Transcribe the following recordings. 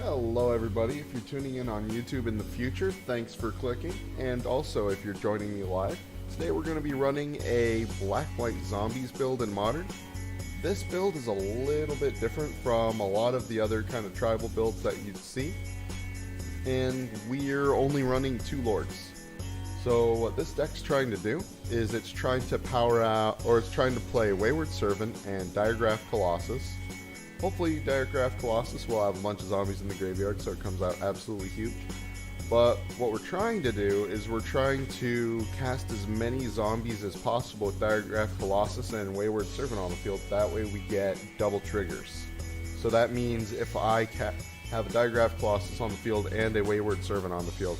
Hello everybody, if you're tuning in on YouTube in the future, thanks for clicking, and also if you're joining me live, today we're going to be running a black-white zombies build in Modern. This build is a little bit different from a lot of the other kind of tribal builds that you'd see, and we're only running 2 lords. So what this deck's trying to do is it's trying to power out, or it's trying to play Wayward Servant and Diregraph Colossus. Hopefully Diregraph Colossus will have a bunch of zombies in the graveyard so it comes out absolutely huge. But what we're trying to do is we're trying to cast as many zombies as possible with Diregraph Colossus and Wayward Servant on the field. That way we get double triggers. So that means if I have a Diregraph Colossus on the field and a Wayward Servant on the field,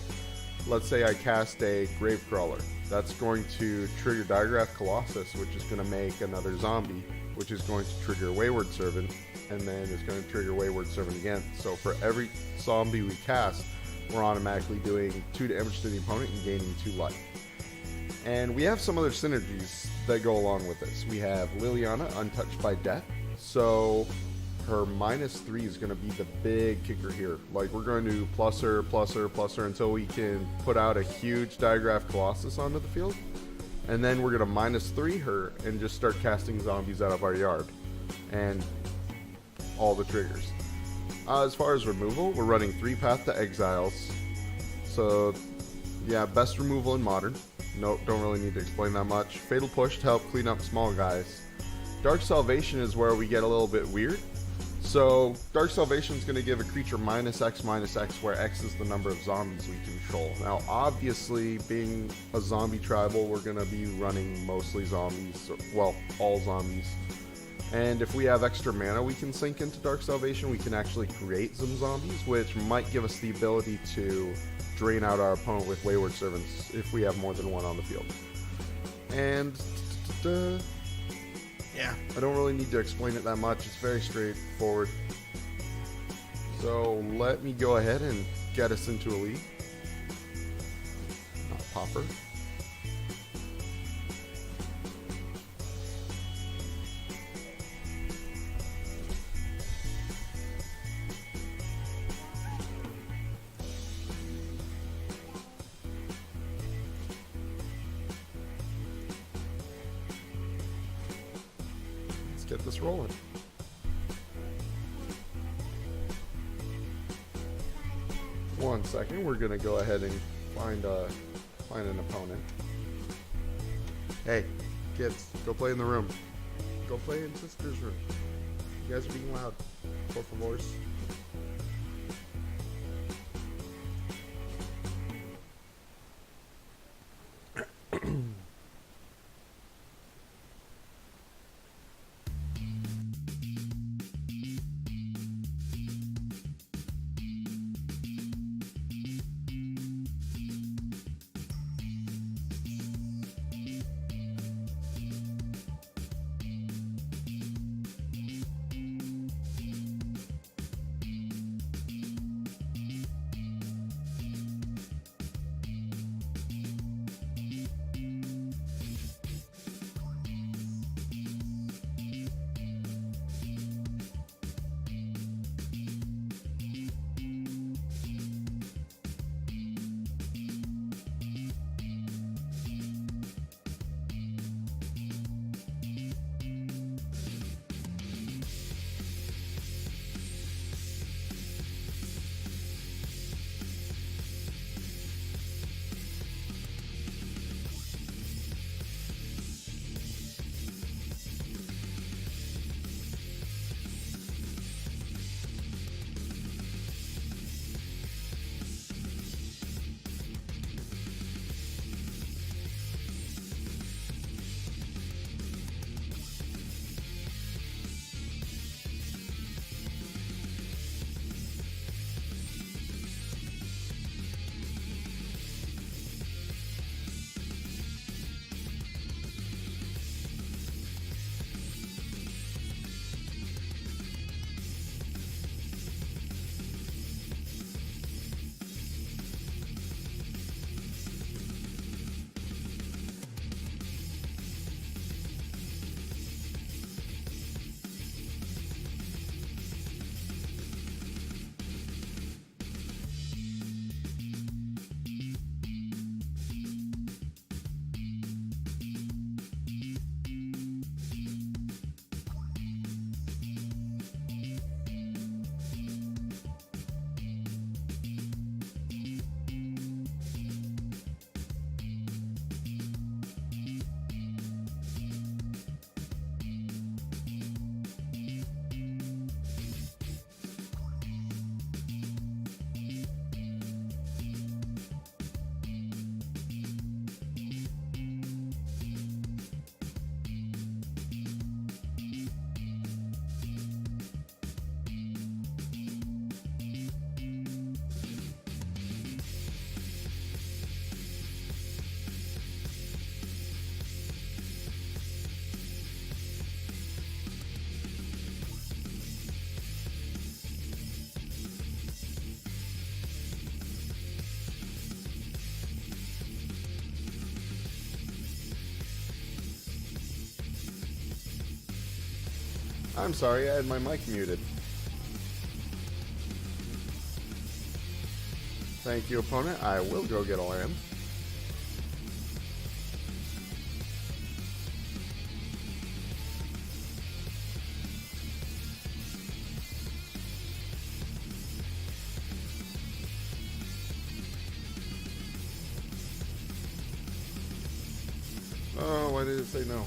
let's say I cast a Gravecrawler, that's going to trigger Diregraph Colossus, which is going to make another zombie, which is going to trigger Wayward Servant, and then it's going to trigger Wayward Servant again. So for every zombie we cast, we're automatically doing 2 damage to the opponent and gaining 2 life. And we have some other synergies that go along with this. We have Liliana, Untouched by Death, so her -3 is going to be the big kicker here. Like, we're going to plus her until we can put out a huge Diregraph Colossus onto the field. And then we're going to -3 her and just start casting zombies out of our yard. And all the triggers. As far as removal, we're running 3 Path to Exiles. So, yeah, best removal in Modern. Nope, don't really need to explain that much. Fatal Push to help clean up small guys. Dark Salvation is where we get a little bit weird. So, Dark Salvation is going to give a creature -X, where X is the number of zombies we control. Now, obviously, being a zombie tribal, we're going to be running mostly zombies. Well, all zombies. And if we have extra mana we can sink into Dark Salvation, we can actually create some zombies, which might give us the ability to drain out our opponent with Wayward Servants if we have more than one on the field. And yeah, I don't really need to explain it that much. It's very straightforward. So let me go ahead and get us into a lead. Not Popper. Get this rolling. One second, we're gonna go ahead and find an opponent. Hey, kids, go play in the room. Go play in sister's room. You guys are being loud. Por favors. I'm sorry, I had my mic muted. Thank you, opponent. I will go get a land. Oh, why did it say no?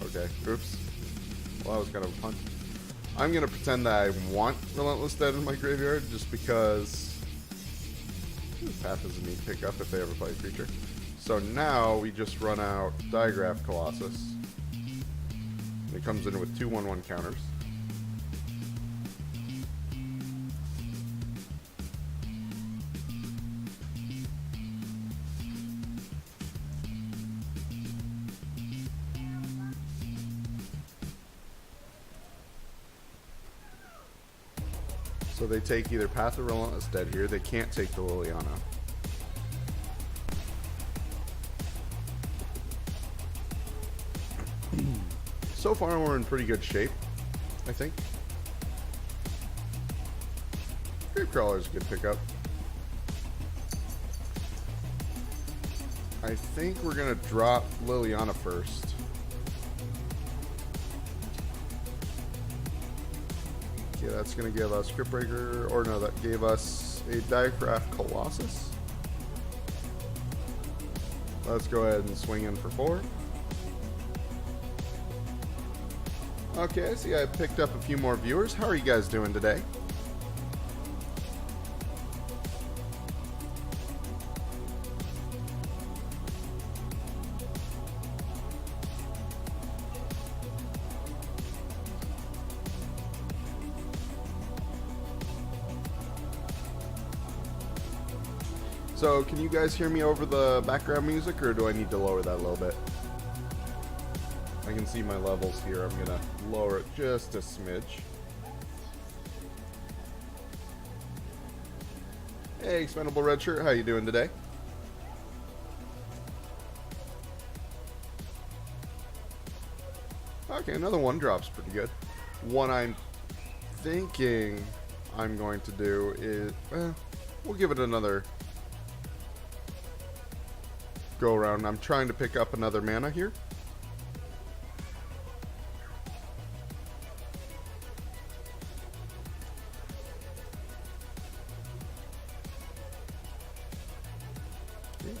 Okay, oops. Well, that was kind of a punt. I'm going to pretend that I want Relentless Dead in my graveyard just because Path is a neat pickup if they ever play a creature. So now we just run out Digraph Colossus. It comes in with 2/1/1 counters. So they take either Path or Relentless Dead here. They can't take the Liliana. So far we're in pretty good shape, I think. Gravecrawler's a good pickup. I think we're going to drop Liliana first. Okay, that's going to give us Scriptbreaker, or no, that gave us a Digraph Colossus. Let's go ahead and swing in for 4. Okay, I see I picked up a few more viewers. How are you guys doing today? So, can you guys hear me over the background music, or do I need to lower that a little bit? I can see my levels here. I'm going to lower it just a smidge. Hey, Expendable Red Shirt, how you doing today? Okay, another one drop's pretty good. One I'm thinking I'm going to do is, we'll give it another go around. I'm trying to pick up another mana here.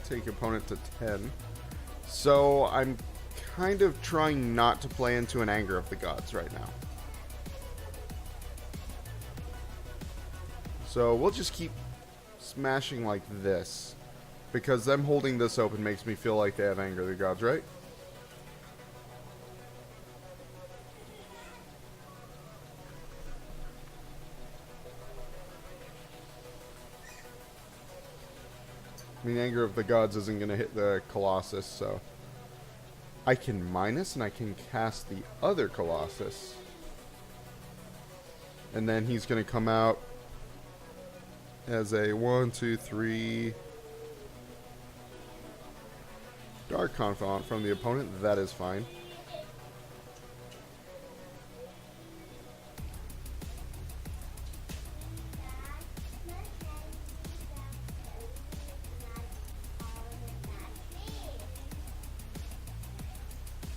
Take opponent to 10. So I'm kind of trying not to play into an Anger of the Gods right now. So we'll just keep smashing like this, because them holding this open makes me feel like they have Anger of the Gods, right? I mean, Anger of the Gods isn't going to hit the Colossus, so I can minus and I can cast the other Colossus. And then he's going to come out as a 1, 2, 3 Dark Confidant from the opponent. That is fine.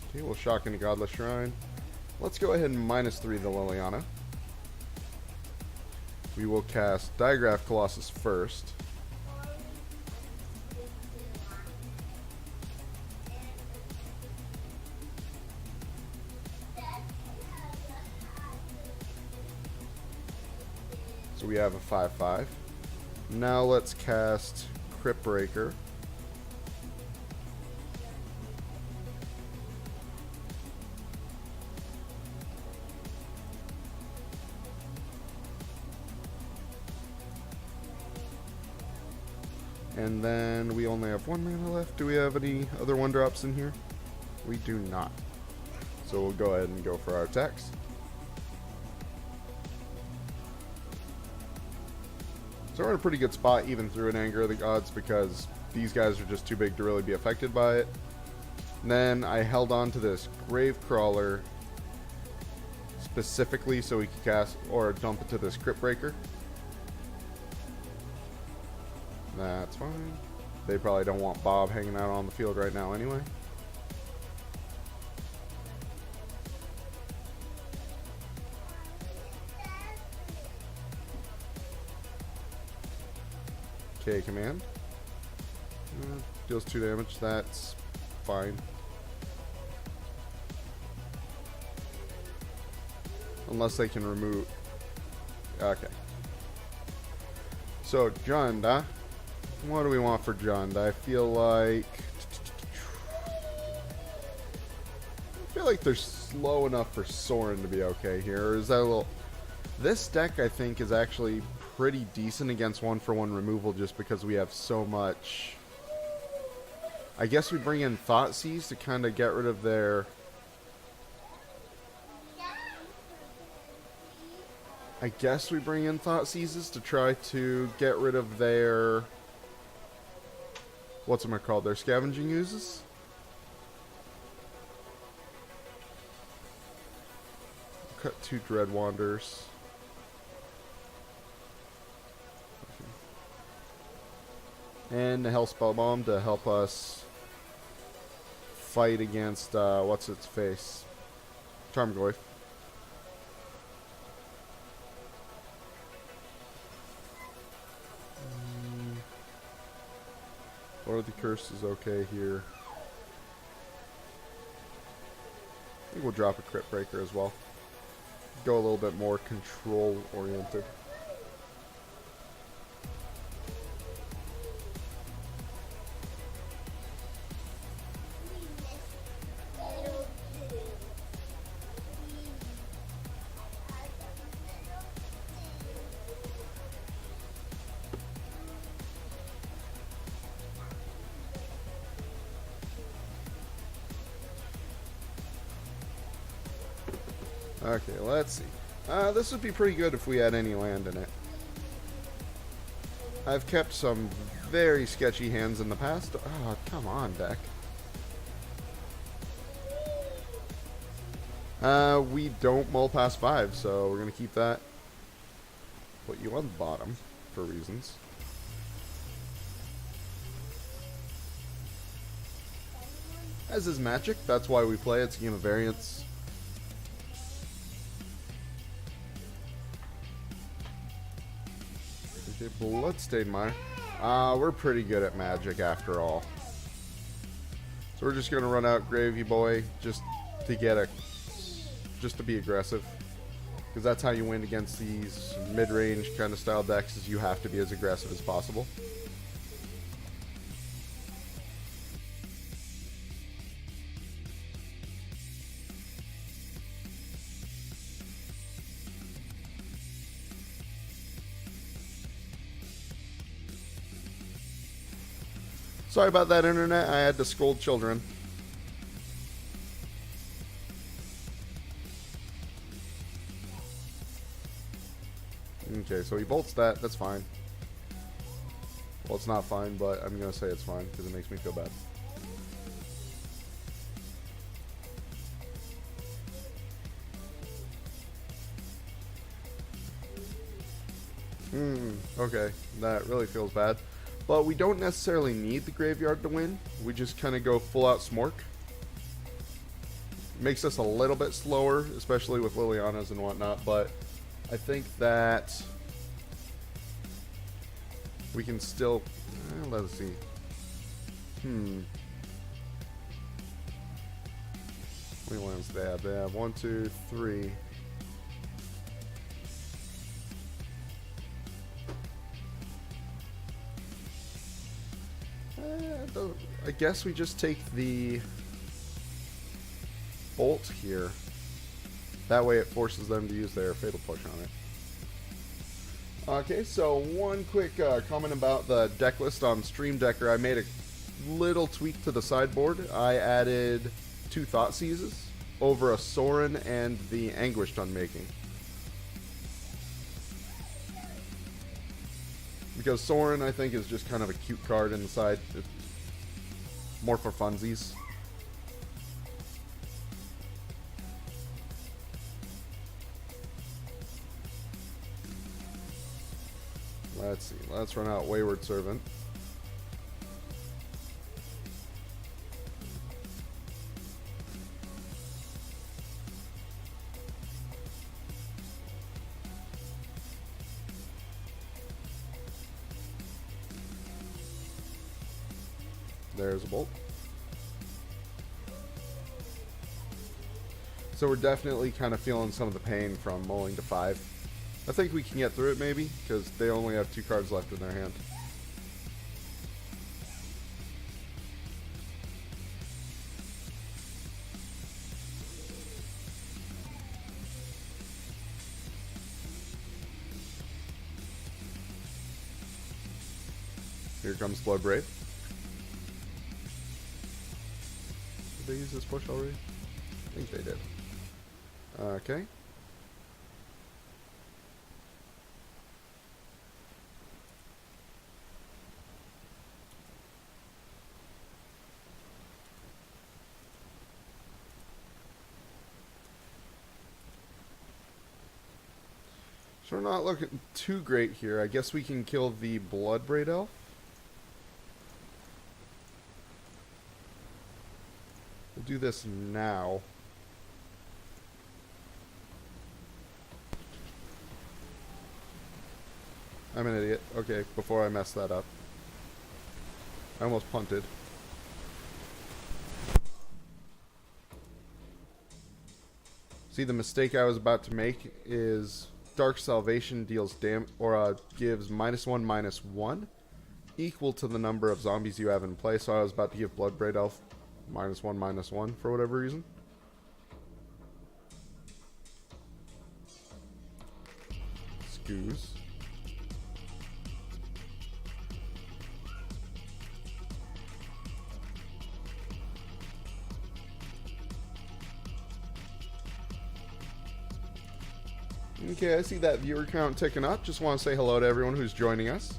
Okay, we'll shock into Godless Shrine. Let's go ahead and minus 3 the Liliana. We will cast Digraph Colossus first. So we have a 5/5. Now let's cast Crypt Breaker. And then we only have 1 mana left. Do we have any other 1-drops in here? We do not. So we'll go ahead and go for our attacks. So we're in a pretty good spot even through an Anger of the Gods, because these guys are just too big to really be affected by it. And then I held on to this Gravecrawler specifically so we can cast or dump it to this Crypt Breaker. That's fine. They probably don't want Bob hanging out on the field right now anyway. Okay, command. Deals 2 damage. That's fine. Unless they can remove... Okay. So, Junda. What do we want for Junda? I feel like they're slow enough for Soren to be okay here. Or is that a little... This deck, I think, is actually pretty decent against 1-for-1 removal just because we have so much... I guess we bring in Thoughtseize to kind of get rid of their... I guess we bring in Thoughtseizes to try to get rid of their... What's it called? Their Scavenging Oozes? Cut 2 Dread Wanders. And the Hellspell Bomb to help us fight against, what's its face? Tarmogoyf. Or the Curse is okay here. I think we'll drop a Crypt Breaker as well. Go a little bit more control oriented. Okay, let's see. This would be pretty good if we had any land in it. I've kept some very sketchy hands in the past. Oh, come on, deck. We don't mull past 5, so we're going to keep that. Put you on the bottom for reasons. As is Magic, that's why we play. It's a game of variance. Okay, Bloodstained Mire. We're pretty good at Magic after all. So we're just gonna run out Gravy Boy just to get a, just to be aggressive, because that's how you win against these mid-range kind of style decks. Is you have to be as aggressive as possible. Sorry about that, internet. I had to scold children. Okay, so he bolts that. That's fine. Well, it's not fine, but I'm going to say it's fine because it makes me feel bad. Okay, that really feels bad. But we don't necessarily need the graveyard to win. We just kind of go full out Smork. Makes us a little bit slower, especially with Lilianas and whatnot, but I think that we can still... let's see. How many lands do they have? They have 1, 2, 3... I guess we just take the bolt here. That way it forces them to use their Fatal Push on it. Okay, so one quick comment about the deck list on Stream Decker. I made a little tweak to the sideboard. I added 2 Thoughtseizes over a Sorin and the Anguished Unmaking. Because Sorin, I think, is just kind of a cute card in the side. It's more for funsies. Let's see. Let's run out Wayward Servant. There's a bolt. So we're definitely kind of feeling some of the pain from mulling to 5. I think we can get through it maybe, because they only have 2 cards left in their hand. Here comes Bloodbraid. Did they use this push already? I think they did. Okay. So we're not looking too great here. I guess we can kill the Bloodbraid Elf. We'll do this now. I'm an idiot. Okay, before I mess that up. I almost punted. See, the mistake I was about to make is Dark Salvation deals gives -1/-1 equal to the number of zombies you have in play. So I was about to give Bloodbraid Elf -1/-1 for whatever reason. Scoos. Okay, I see that viewer count ticking up. Just want to say hello to everyone who's joining us.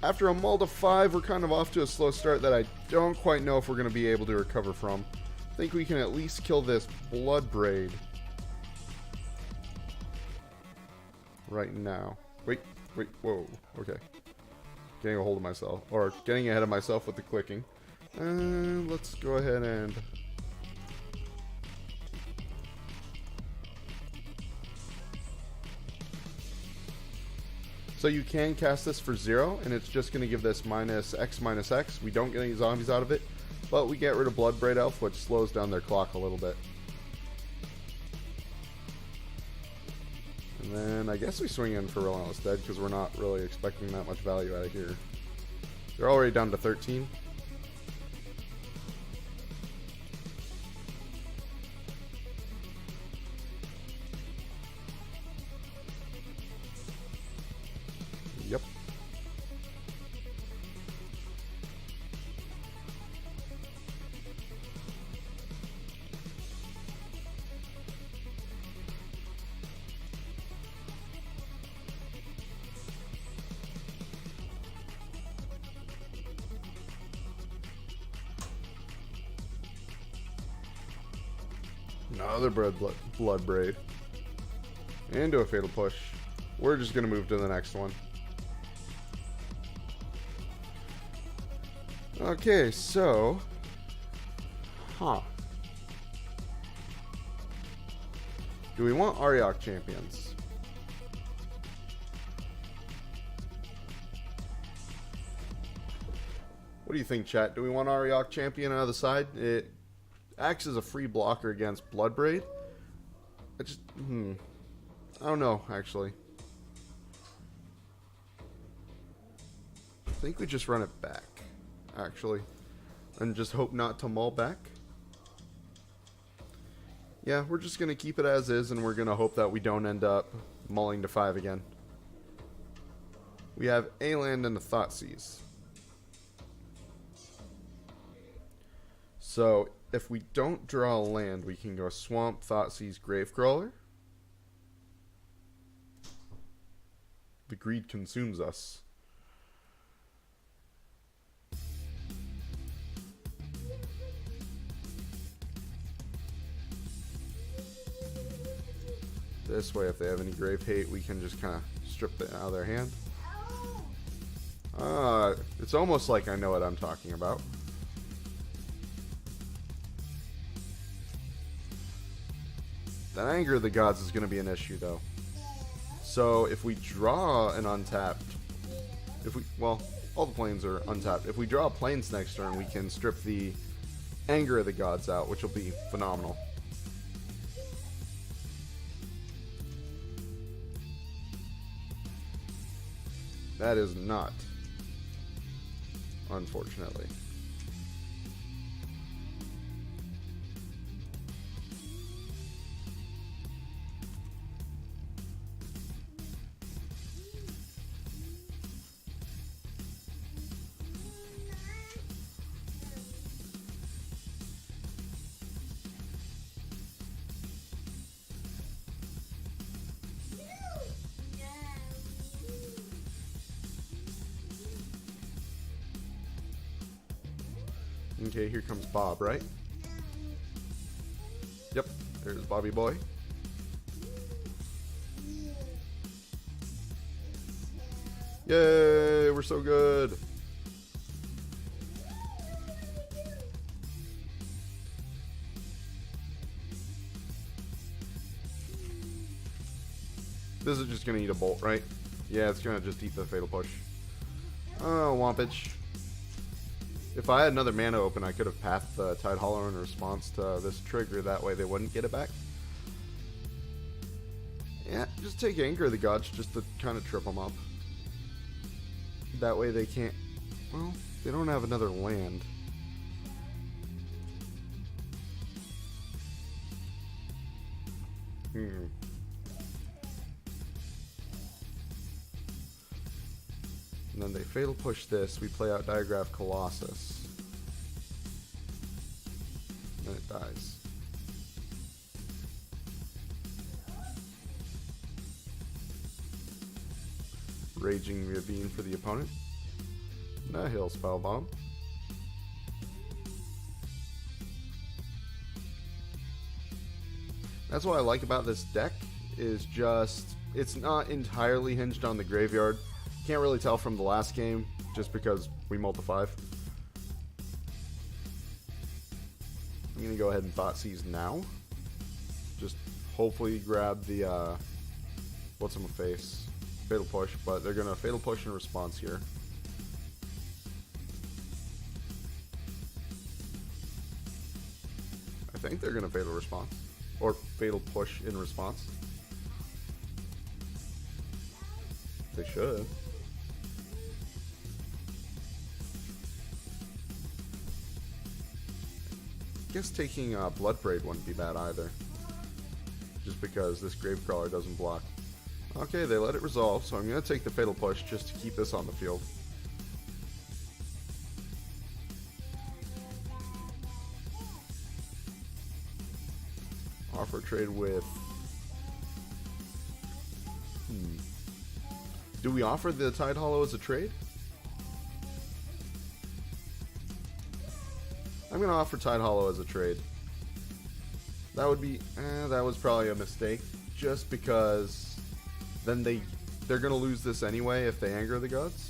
After a mull to 5, we're kind of off to a slow start that I don't quite know if we're going to be able to recover from. I think we can at least kill this Bloodbraid right now. Wait, whoa, okay. Getting a hold of myself, or getting ahead of myself with the clicking. Let's go ahead and... So you can cast this for 0, and it's just going to give this -X/-X. We don't get any zombies out of it, but we get rid of Bloodbraid Elf, which slows down their clock a little bit. And then I guess we swing in for Relentless Dead, because we're not really expecting that much value out of here. They're already down to 13. Yep. Another Bloodbraid. Into a Fatal Push. We're just going to move to the next one. Okay, so... Do we want Ariok champions? What do you think, chat? Do we want Ariok champion on the side? It acts as a free blocker against Bloodbraid. I don't know, actually. I think we just run it back, actually. And just hope not to mull back. Yeah, we're just going to keep it as is, and we're going to hope that we don't end up mulling to 5 again. We have a land and a Thoughtseize. So, if we don't draw a land, we can go Swamp, Thoughtseize, Gravecrawler. The greed consumes us. This way, if they have any grave hate, we can just kind of strip it out of their hand. It's almost like I know what I'm talking about. That Anger of the Gods is going to be an issue, though. So if we draw an untapped, well, all the planes are untapped. If we draw planes next turn, we can strip the Anger of the Gods out, which will be phenomenal. That is not, unfortunately. Okay, here comes Bob, right? Yep, there's Bobby Boy. Yay, we're so good. This is just gonna eat a bolt, right? Yeah, it's gonna just eat the Fatal Push. Oh, Wampage. If I had another mana open, I could have pathed the Tide Hollow in response to this trigger. That way they wouldn't get it back. Yeah, just take Anger of the Gods just to kind of trip them up. That way they can't... Well, they don't have another land. And then they Fatal Push this. We play out Diagraph Colossus. And it dies. Raging Ravine for the opponent. Nihil Spellbomb. That's what I like about this deck, is just, it's not entirely hinged on the graveyard. Can't really tell from the last game, just because we multi-5. I'm going to go ahead and Thoughtseize now. Just hopefully grab the, what's on my face? Fatal Push, but they're going to Fatal Push in response here. I think they're going to Fatal Response. Or Fatal Push in response. They should. I guess taking Bloodbraid wouldn't be bad either. Just because this Gravecrawler doesn't block. Okay, they let it resolve, so I'm going to take the Fatal Push just to keep this on the field. Offer trade with... Do we offer the Tide Hollow as a trade? I'm going to offer Tide Hollow as a trade. That would be... that was probably a mistake. Just because... Then they're going to lose this anyway if they Anger the Gods.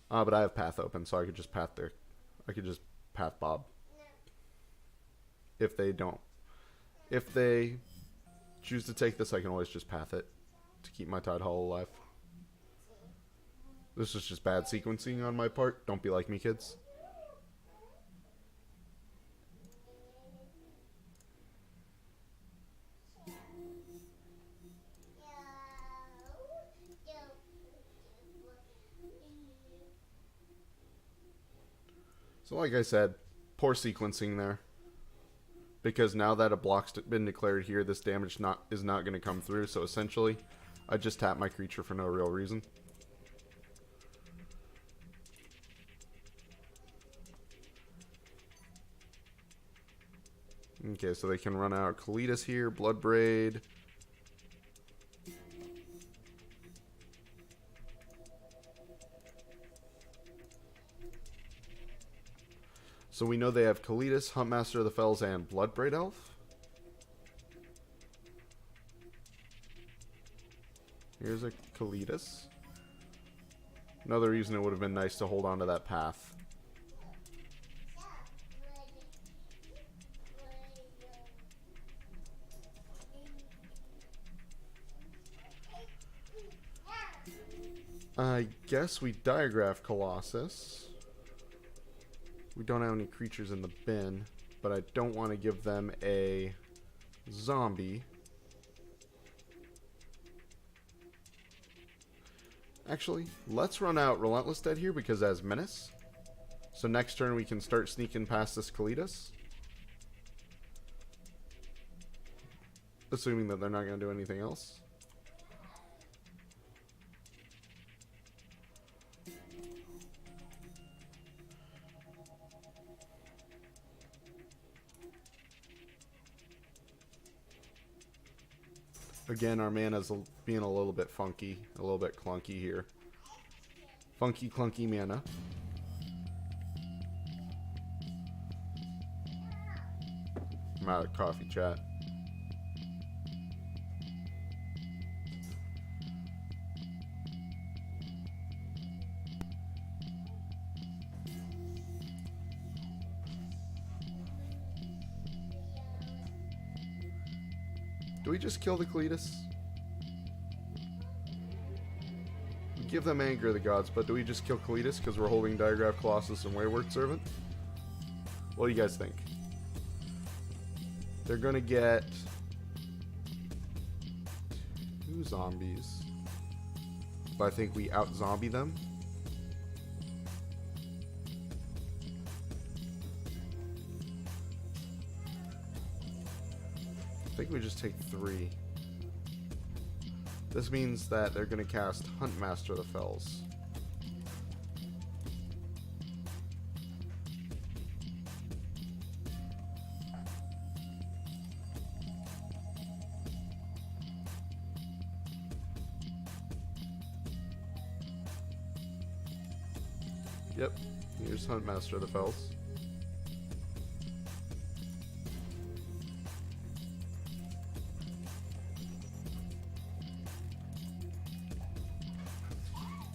But I have Path open, so I could just Path there. I could just Path Bob. If they don't. If they choose to take this, I can always just Path it to keep my Tide Hollow alive. This is just bad sequencing on my part. Don't be like me, kids. So like I said, poor sequencing there. Because now that a block's been declared here, this damage is not going to come through. So essentially, I just tap my creature for no real reason. Okay, so they can run out Kalitas here, Bloodbraid. So we know they have Kalitas, Huntmaster of the Fells, and Bloodbraid Elf. Here's a Kalitas. Another reason it would have been nice to hold on to that path. I guess we digraph Colossus. We don't have any creatures in the bin, but I don't want to give them a zombie. Actually, let's run out Relentless Dead here because it has Menace. So next turn we can start sneaking past this Kalitas. Assuming that they're not going to do anything else. Again, our mana's being a little bit funky, a little bit clunky here. Funky, clunky mana. I'm out of coffee, chat. Do we just kill the Kalitas? We give them Anger of the Gods, but do we just kill Kalitas because we're holding Digraph Colossus and Wayward Servant? What do you guys think? They're gonna get 2 zombies, but I think we out-zombie them. I think we just take 3. This means that they're going to cast Huntmaster of the Fells. Yep, here's Huntmaster of the Fells.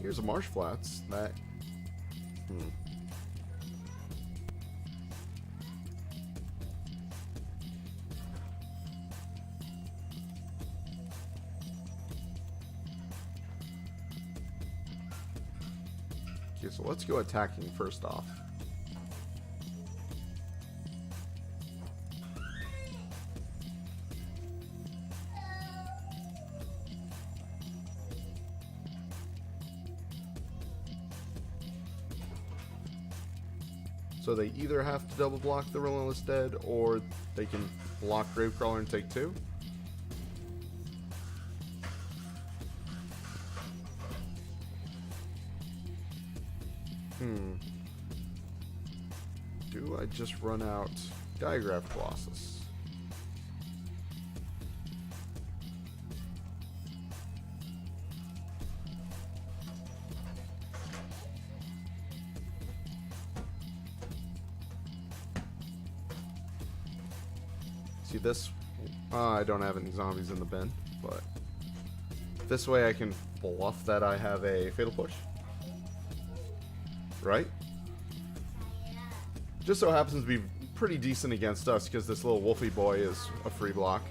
Here's a Marsh Flats. That. Okay, so let's go attacking first off. So they either have to double block the Relentless Dead, or they can block Gravecrawler and take 2. Do I just run out Digraph Colossus? See this? I don't have any zombies in the bin, but this way I can bluff that I have a Fatal Push. Right? Just so happens to be pretty decent against us because this little wolfy boy is a free block.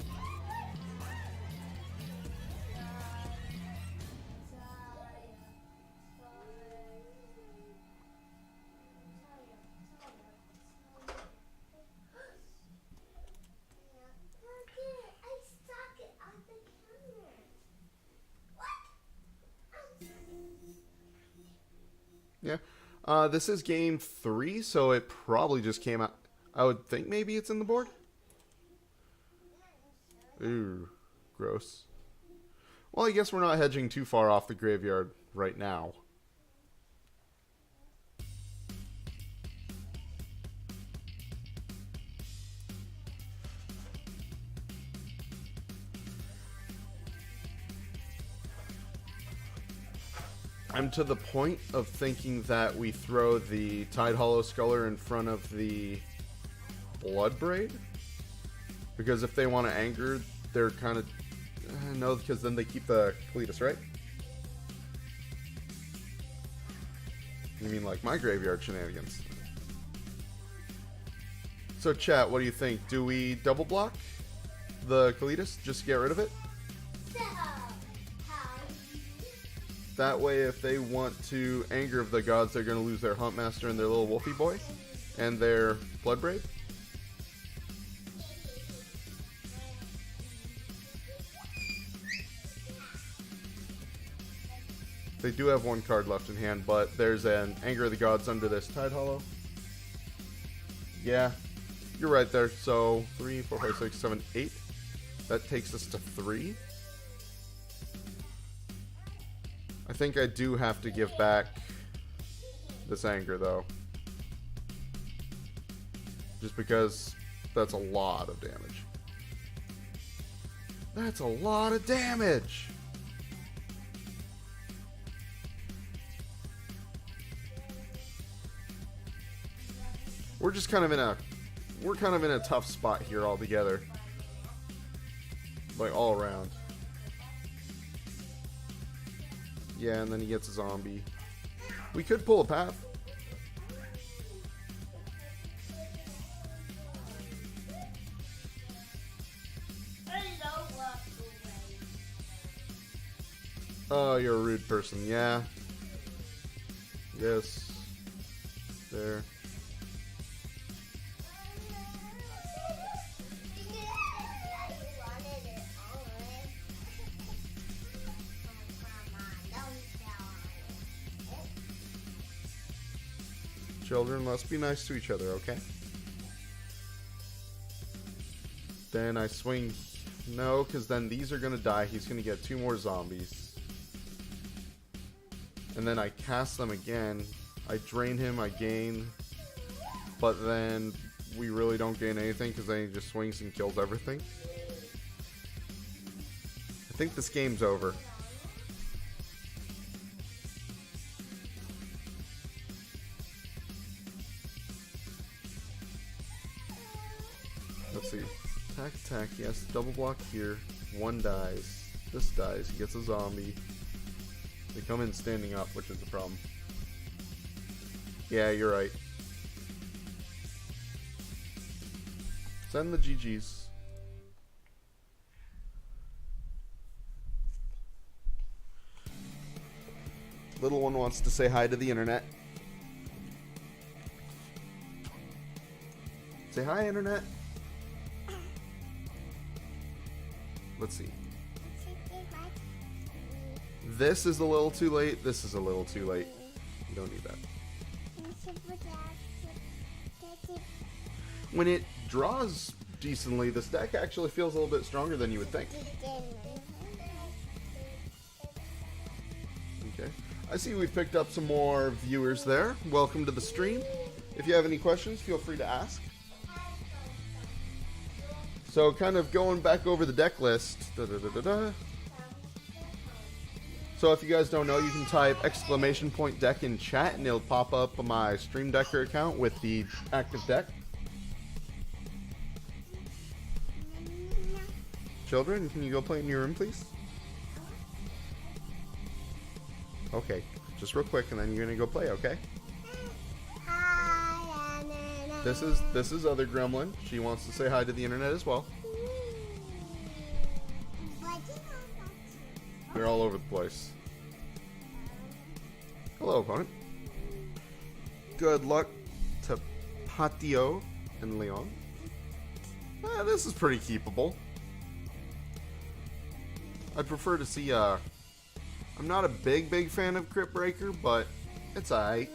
Yeah. This is game 3, so it probably just came out. I would think maybe it's in the board. Ooh, gross. Well, I guess we're not hedging too far off the graveyard right now. I'm to the point of thinking that we throw the Tidehollow Sculler in front of the Bloodbraid. Because if they want to anger, they're kind of... no, because then they keep the Kalitas, right? You mean like my graveyard shenanigans? So chat, what do you think? Do we double block the Kalitas? Just get rid of it? That way, if they want to Anger of the Gods, they're going to lose their Huntmaster and their little Wolfie Boy. And their Bloodbraid. They do have one card left in hand, but there's an Anger of the Gods under this Tide Hollow. Yeah, you're right there. So 3, 4, 5, 6, 7, 8. That takes us to 3. I think I do have to give back this Anger, though. Just because that's a lot of damage. That's a lot of damage! We're just kind of in a... We're kind of in a tough spot here altogether. Like, all around. Yeah, and then he gets a zombie. We could pull a path. Oh, you're a rude person. Yeah. Yes. There. Children must be nice to each other, okay? Then I swing. No, because then these are going to die. He's going to get 2 more zombies. And then I cast them again. I drain him, I gain. But then we really don't gain anything because then he just swings and kills everything. I think this game's over. Let's see. Attack, attack, yes. Double block here. 1 dies. This dies. He gets a zombie. They come in standing up, which is the problem. Yeah, you're right. Send the GGs. Little one wants to say hi to the internet. Say hi, internet. Let's see. This is a little too late. This is a little too late. You don't need that. When it draws decently, this deck actually feels a little bit stronger than you would think. Okay. I see we've picked up some more viewers there. Welcome to the stream. If you have any questions, feel free to ask. So kind of going back over the deck list. So if you guys don't know, you can type !deck in chat and it'll pop up on my Stream Decker account with the active deck. Children, can you go play in your room, please? Okay, just real quick and then you're gonna go play, okay? This is other gremlin. She wants to say hi to the internet as well. They're all over the place. Hello, opponent. Good luck to Patio and Leon. This is pretty keepable. I'd prefer to see I'm not a big fan of Crypt Breaker, but it's alright.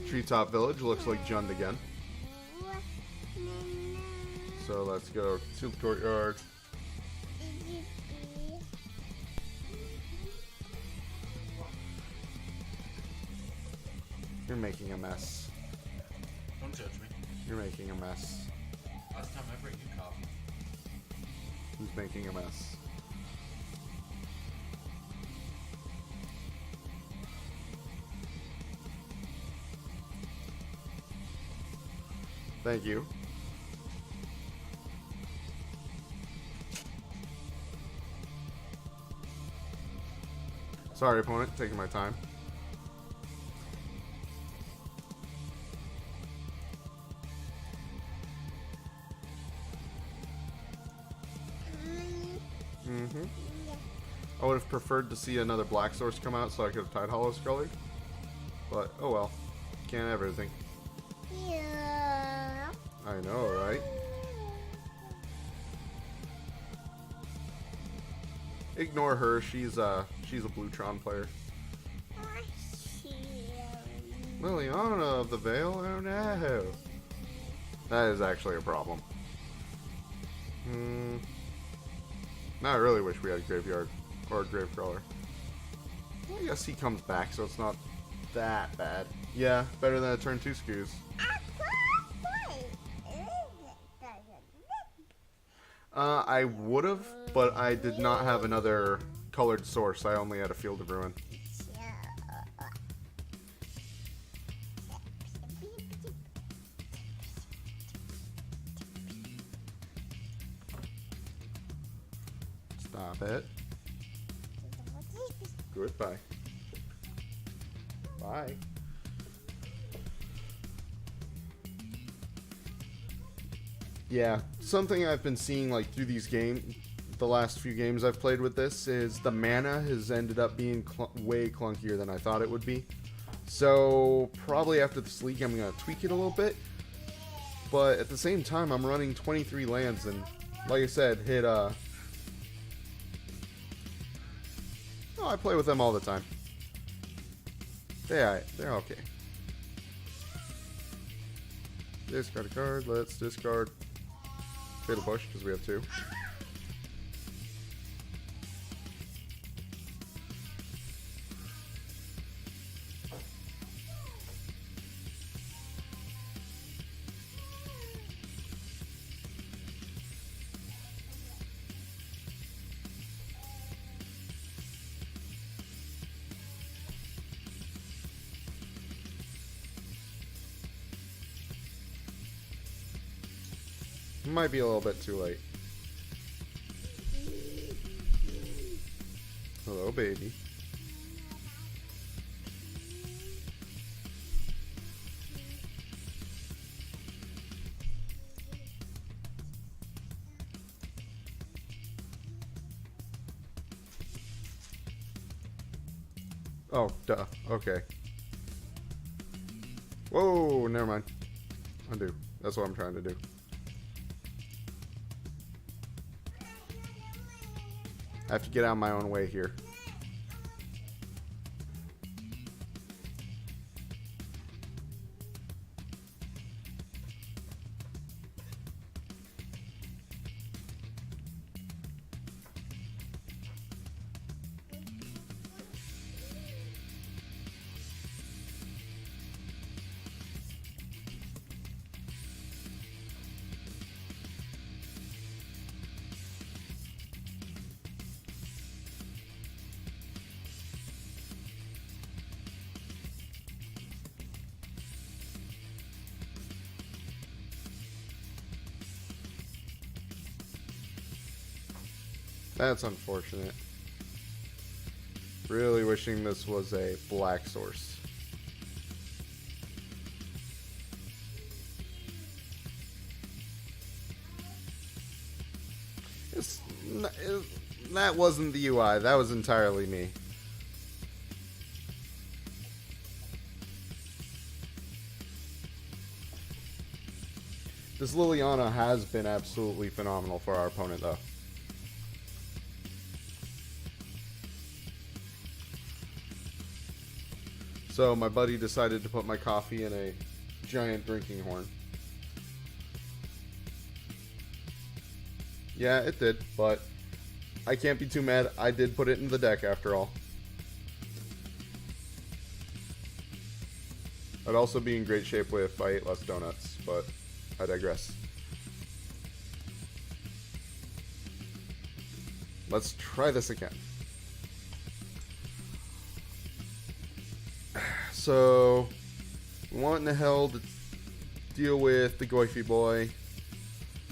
Treetop Village looks like Jund again. So let's go to the courtyard. You're making a mess. Don't judge me. You're making a mess. Last time I bring you coffee. Who's making a mess? Thank you. Sorry, opponent, taking my time. I would have preferred to see another black source come out so I could have Tide Hollow Colored. But, oh well. Can't have everything. Yeah. I know, right? Ignore her. She's a Bluetron player. Liliana of the Veil? Oh no. That is actually a problem. Now I really wish we had a Graveyard or a Gravecrawler. I guess he comes back, so it's not that bad. Yeah, better than a turn 2 Scoos. I would have, but I did not have another colored source. I only had a Field of Ruin. Stop it. Goodbye. Bye. Yeah, something I've been seeing like through these games, the last few games I've played with this, is the mana has ended up being way clunkier than I thought it would be. So probably after this league I'm going to tweak it a little bit. But at the same time I'm running 23 lands and like I said, hit oh, I play with them all the time. They're okay. Discard a card, let's discard Fatal Push, because we have 2. Might be a little bit too late. Hello, baby. Oh, duh. Okay. Whoa, never mind. Undo. That's what I'm trying to do. I have to get out of my own way here. That's unfortunate. Really wishing this was a black source. That wasn't the UI, that was entirely me. This Liliana has been absolutely phenomenal for our opponent though. So my buddy decided to put my coffee in a giant drinking horn. Yeah, it did, but I can't be too mad. I did put it in the deck after all. I'd also be in great shape if I ate less donuts, but I digress. Let's try this again. So, what in the hell deal with the Goify boy.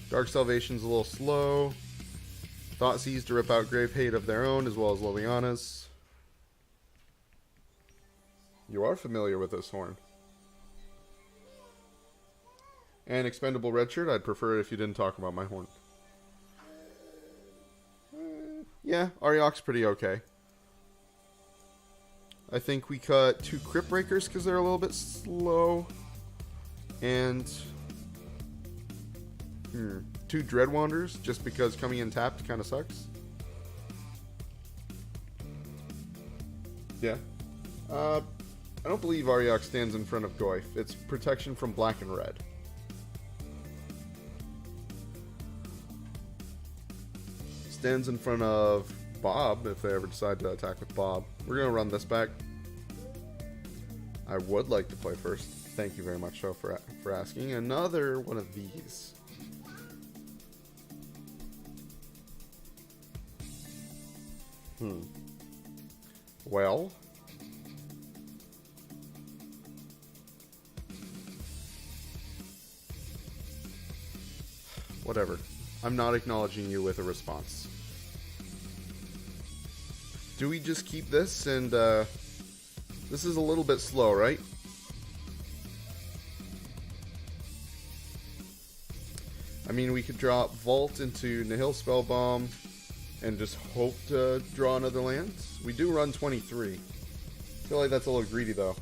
Dark Salvation's a little slow. Thoughtseize to rip out Grave Hate of their own, as well as Liliana's. You are familiar with this horn. And Expendable Redshirt, I'd prefer it if you didn't talk about my horn. Yeah, Ariok's pretty okay. I think we cut 2 Crypt Breakers because they're a little bit slow. And 2 Dread Wanderers, just because coming in tapped kind of sucks. Yeah. I don't believe Ariok stands in front of Goyf. It's protection from black and red. Stands in front of Bob if they ever decide to attack with Bob. We're going to run this back. I would like to play first. Thank you very much, though, for asking. Another one of these. Well. Whatever. I'm not acknowledging you with a response. Do we just keep this and, this is a little bit slow, right? I mean, we could drop Vault into Nihil Spellbomb and just hope to draw another land. We do run 23. I feel like that's a little greedy, though.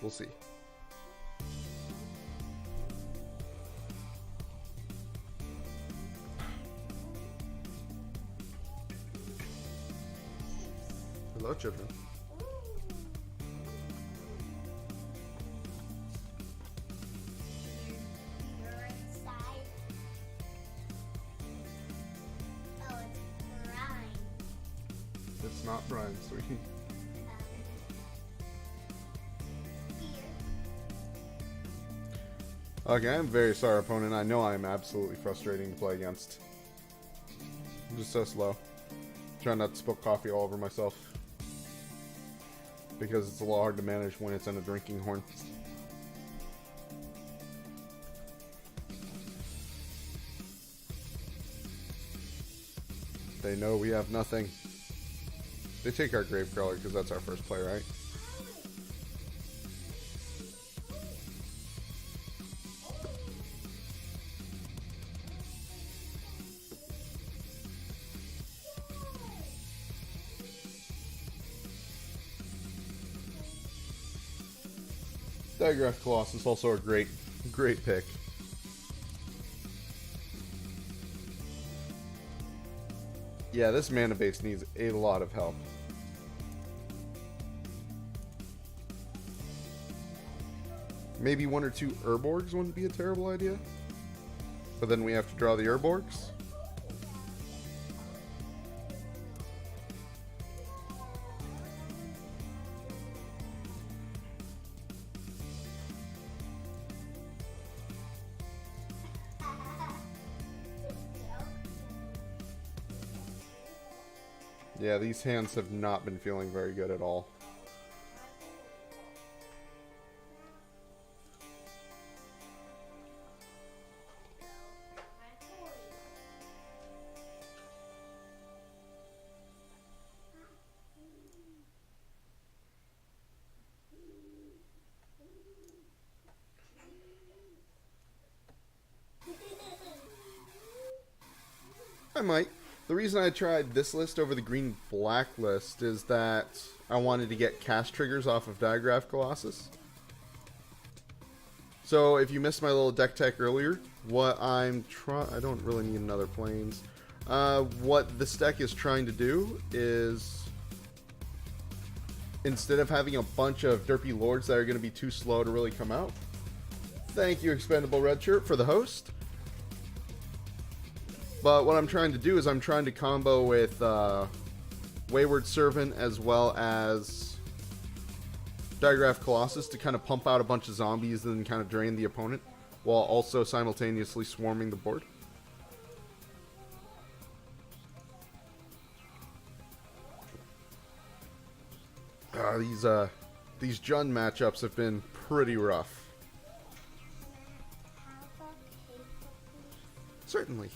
We'll see. Hello, children. You're inside. Oh, it's Brian. It's not Brian, sweetie. Here. Okay, I'm very sorry, opponent. I know I am absolutely frustrating to play against. I'm just so slow. Trying not to spill coffee all over myself. Because it's a little hard to manage when it's in a drinking horn. They know we have nothing. They take our Gravecrawler because that's our first play, right? Digraph Colossus, also a great pick. Yeah, this mana base needs a lot of help. Maybe 1 or 2 Urborgs wouldn't be a terrible idea. But then we have to draw the Urborgs. Yeah, these hands have not been feeling very good at all. I might. The reason I tried this list over the green-black list is that I wanted to get cast triggers off of Digraph Colossus. So if you missed my little deck tech earlier, what I'm trying... I don't really need another planes. What this deck is trying to do is... instead of having a bunch of derpy lords that are going to be too slow to really come out. Thank you, Expendable Redshirt, for the host. But what I'm trying to do is I'm trying to combo with Wayward Servant as well as Digraph Colossus to kind of pump out a bunch of zombies and then kind of drain the opponent while also simultaneously swarming the board. These Jun matchups have been pretty rough. Have a paper, please? Certainly.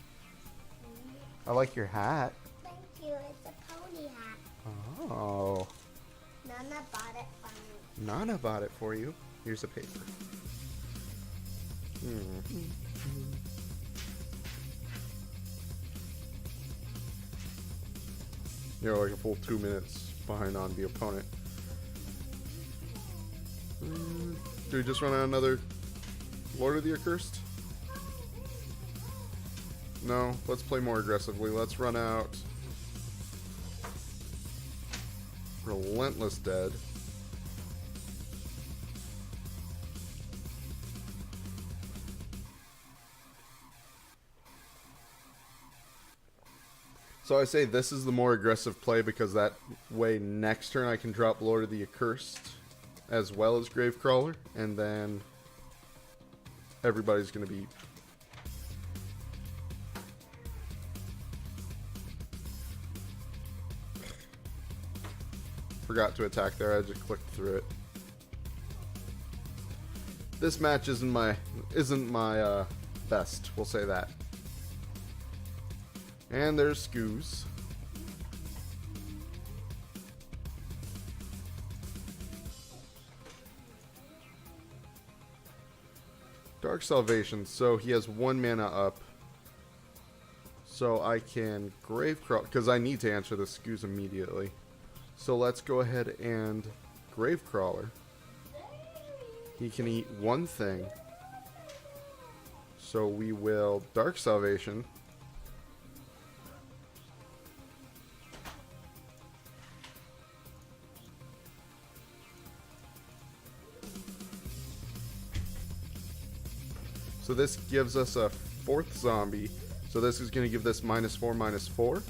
I like your hat. Thank you. It's a pony hat. Oh. Nana bought it for me. Nana bought it for you. Here's a paper. You're like a full 2 minutes behind on the opponent. Do we just run out another Lord of the Accursed? No, let's play more aggressively. Let's run out Relentless Dead. So I say this is the more aggressive play because that way next turn I can drop Lord of the Accursed as well as Gravecrawler, and then everybody's going to be... Forgot to attack there, I just clicked through it. This match isn't my best, we'll say that. And there's Scoos. Dark Salvation, so he has 1 mana up. So I can Gravecrawler, because I need to answer the Scoos immediately. So let's go ahead and Gravecrawler. He can eat 1 thing. So we will Dark Salvation. So this gives us a 4th zombie. So this is going to give this -4/-4.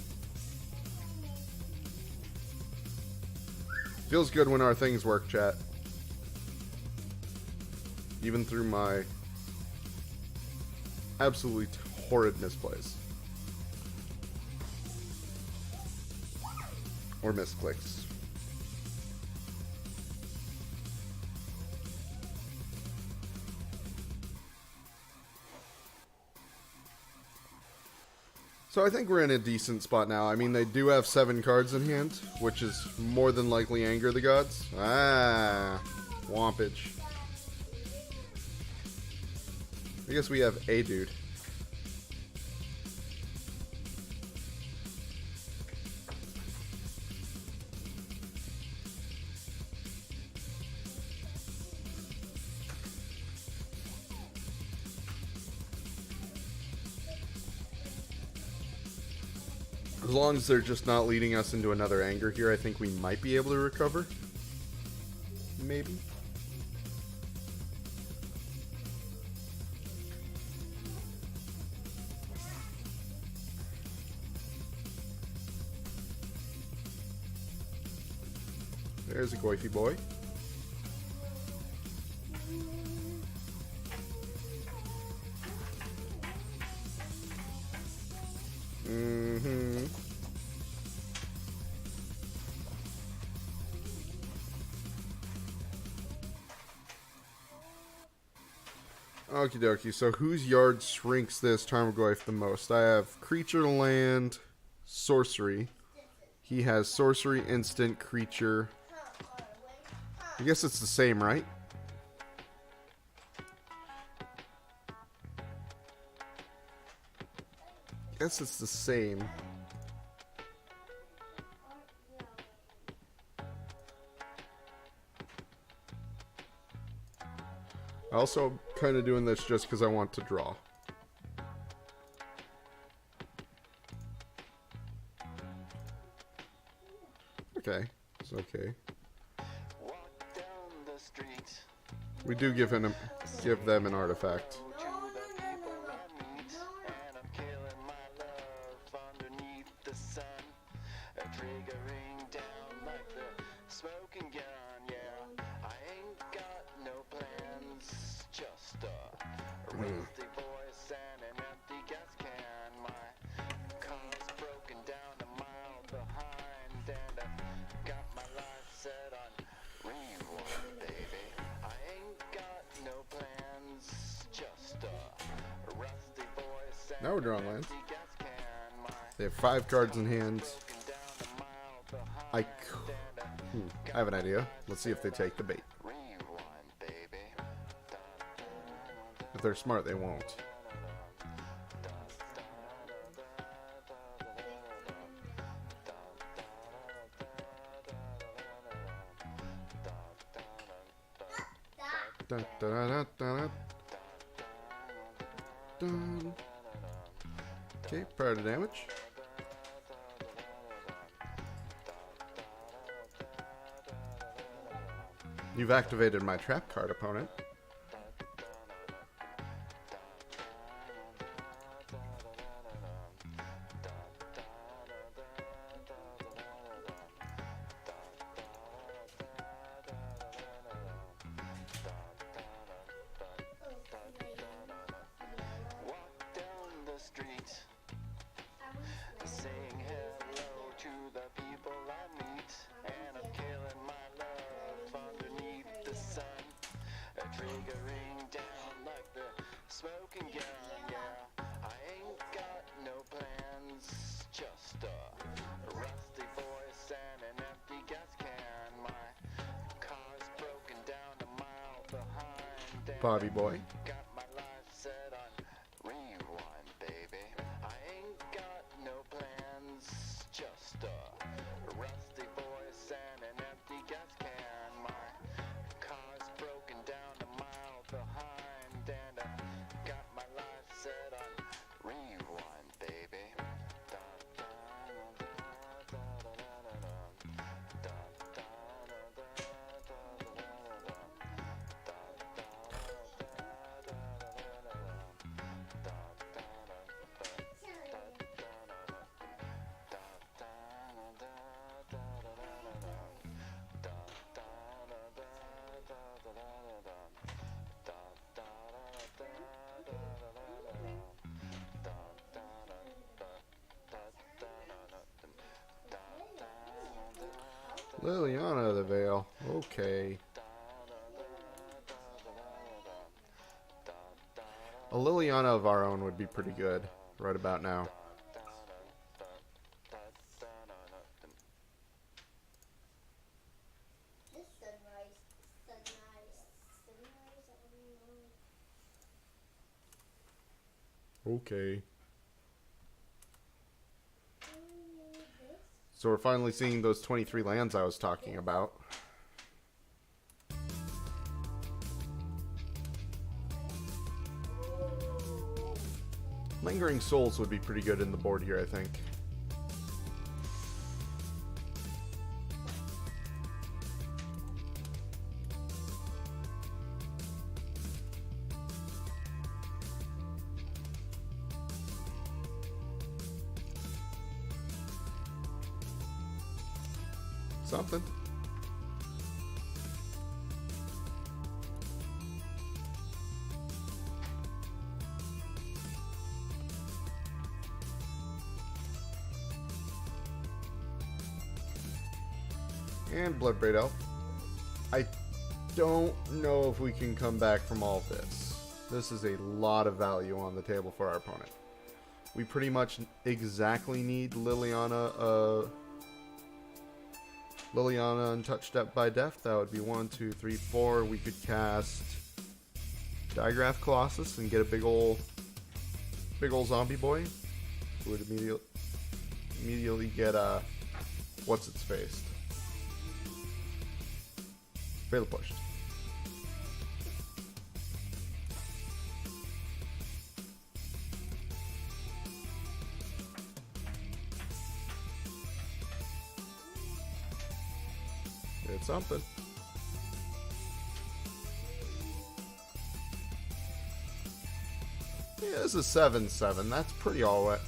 Feels good when our things work, chat. Even through my absolutely horrid misplays. Or misclicks. So I think we're in a decent spot now. I mean, they do have 7 cards in hand, which is more than likely Anger the Gods. Ah, Wompage. I guess we have a dude. As long as they're just not leading us into another Anger here, I think we might be able to recover. Maybe. There's a Goify boy. Okie dokie, so whose yard shrinks this Tarmogoyf the most? I have creature, land, sorcery. He has sorcery, instant, creature. I guess it's the same, right? Guess it's the same. I also kind of doing this just because I want to draw. Okay, it's okay. We do give them an artifact. Now we're drawing lands. They have 5 cards in hand. I have an idea. Let's see if they take the bait. If they're smart, they won't. Dun, dun, dun, dun, dun. Dun. Okay, prior to damage. You've activated my trap card, opponent. Triggering down like the smoking gun, yeah. I ain't got no plans, just a rusty voice and an empty gas can. My car's broken down a mile behind. Bobby boy. Got my life set on rewind, baby. I ain't got no plans, just a rusty voice and an empty gas can. My car's broken down a mile behind, and I got my life set on rewind, baby. Liliana of the Veil. Okay. A Liliana of our own would be pretty good right about now. This sunrise, sunrise, I don't know. Okay. So we're finally seeing those 23 lands I was talking about. Lingering Souls would be pretty good in the board here, I think. Something. And Bloodbraid Elf. I don't know if we can come back from all of this. This is a lot of value on the table for our opponent. We pretty much exactly need Liliana, Liliana Untouched by Death. That would be 1, 2, 3, 4. We could cast Digraph Colossus and get a big ol' zombie boy. Who would immediately get what's its face? Fatal Push. It's something. Yeah, this is 7/7. That's pretty alright.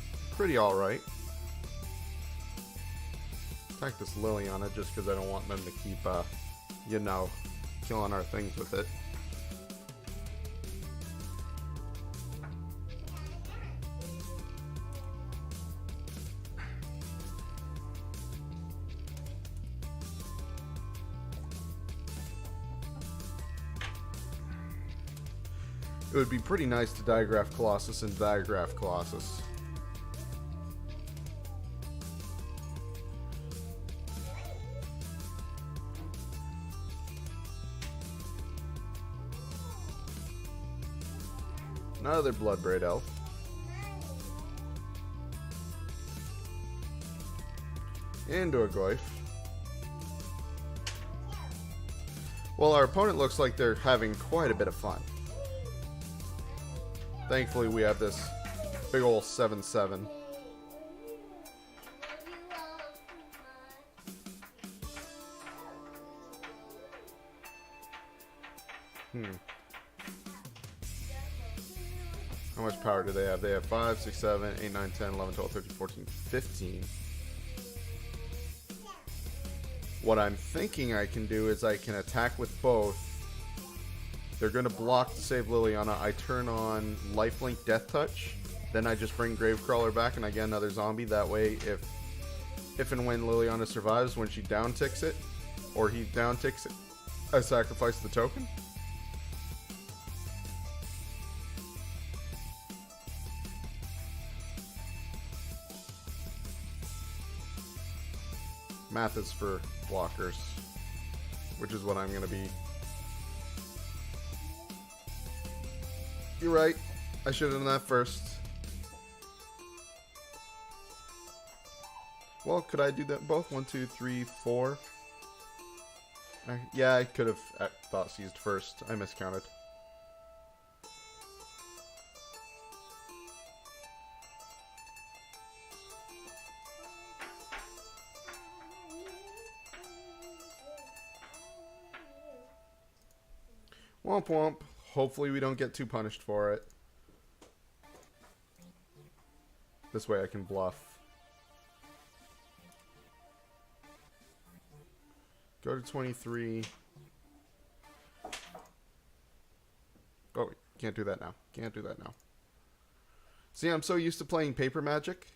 Attack this Liliana just because I don't want them to keep, you know, killing our things with it. It would be pretty nice to digraph Colossus and digraph Colossus. Another Bloodbraid Elf. Into a Goyf. Well, our opponent looks like they're having quite a bit of fun. Thankfully, we have this big ol' 7/7. How much power do they have? They have 5, 6, 7, 8, 9, 10, 11, 12, 13, 14, 15. What I'm thinking I can do is I can attack with both. They're going to block to save Liliana. I turn on Lifelink Death Touch. Then I just bring Gravecrawler back and I get another zombie. That way, if and when Liliana survives, when she down ticks it, or he down ticks it, I sacrifice the token. Math is for blockers, which is what I'm going to be. You're right. I should have done that first. Well, could I do that both? 1, 2, 3, 4. Yeah, I could have thought seized first. I miscounted. Womp womp. Hopefully we don't get too punished for it. This way I can bluff. Go to 23. Oh, can't do that now. Can't do that now. See, I'm so used to playing paper Magic.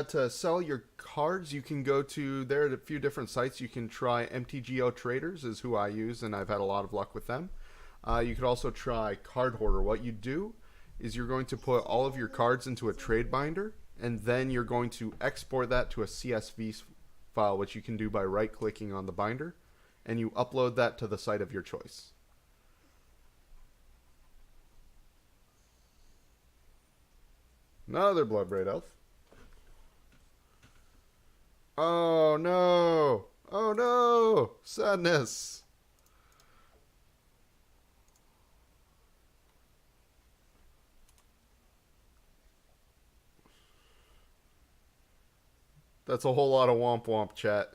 To sell your cards, you can go to, there are a few different sites. You can try MTGO Traders is who I use, and I've had a lot of luck with them. You could also try Card Hoarder. What you do is you're going to put all of your cards into a trade binder, and then you're going to export that to a CSV file, which you can do by right-clicking on the binder, and you upload that to the site of your choice. Another Bloodbraid Elf. Oh no! Oh no! Sadness! That's a whole lot of womp womp, chat.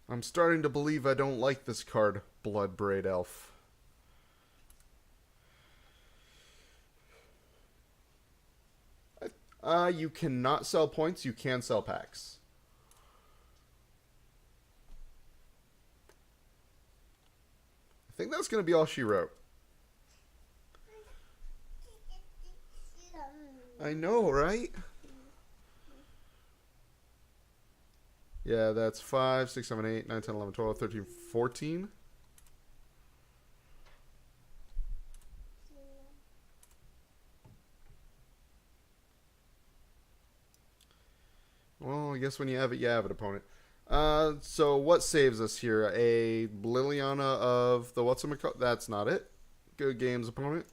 I'm starting to believe I don't like this card, Bloodbraid Elf. You cannot sell points. You can sell packs. I think that's going to be all she wrote. I know, right? Yeah, that's 5, 6, 7, 8, 9, 10, 11, 12, 13, 14. Well, I guess when you have it, opponent. So what saves us here? A Liliana of the whatchamacallit? That's not it. Good games, opponent.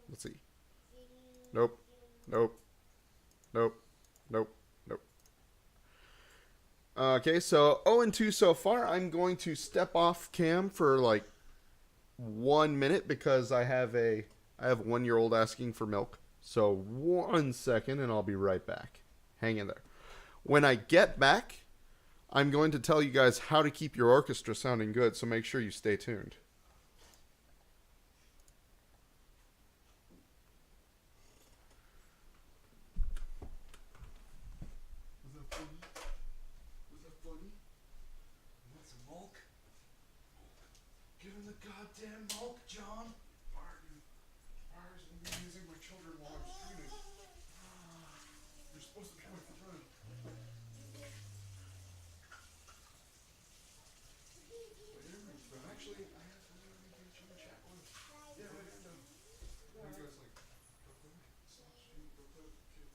Let's see. Nope. Nope. Nope. Nope. Nope. Okay, so 0-2 so far. I'm going to step off cam for like 1 minute because I have a 1-year-old asking for milk. So 1 second and I'll be right back. Hang in there. When I get back, I'm going to tell you guys how to keep your orchestra sounding good, so make sure you stay tuned. goddamn milk, John. Fires will be using my children while I'm streaming. You're supposed to be my friend. But actually, I have to engage in the chat one. Yeah, I am done. You guys like, go play. Stop streaming, go play with the kids.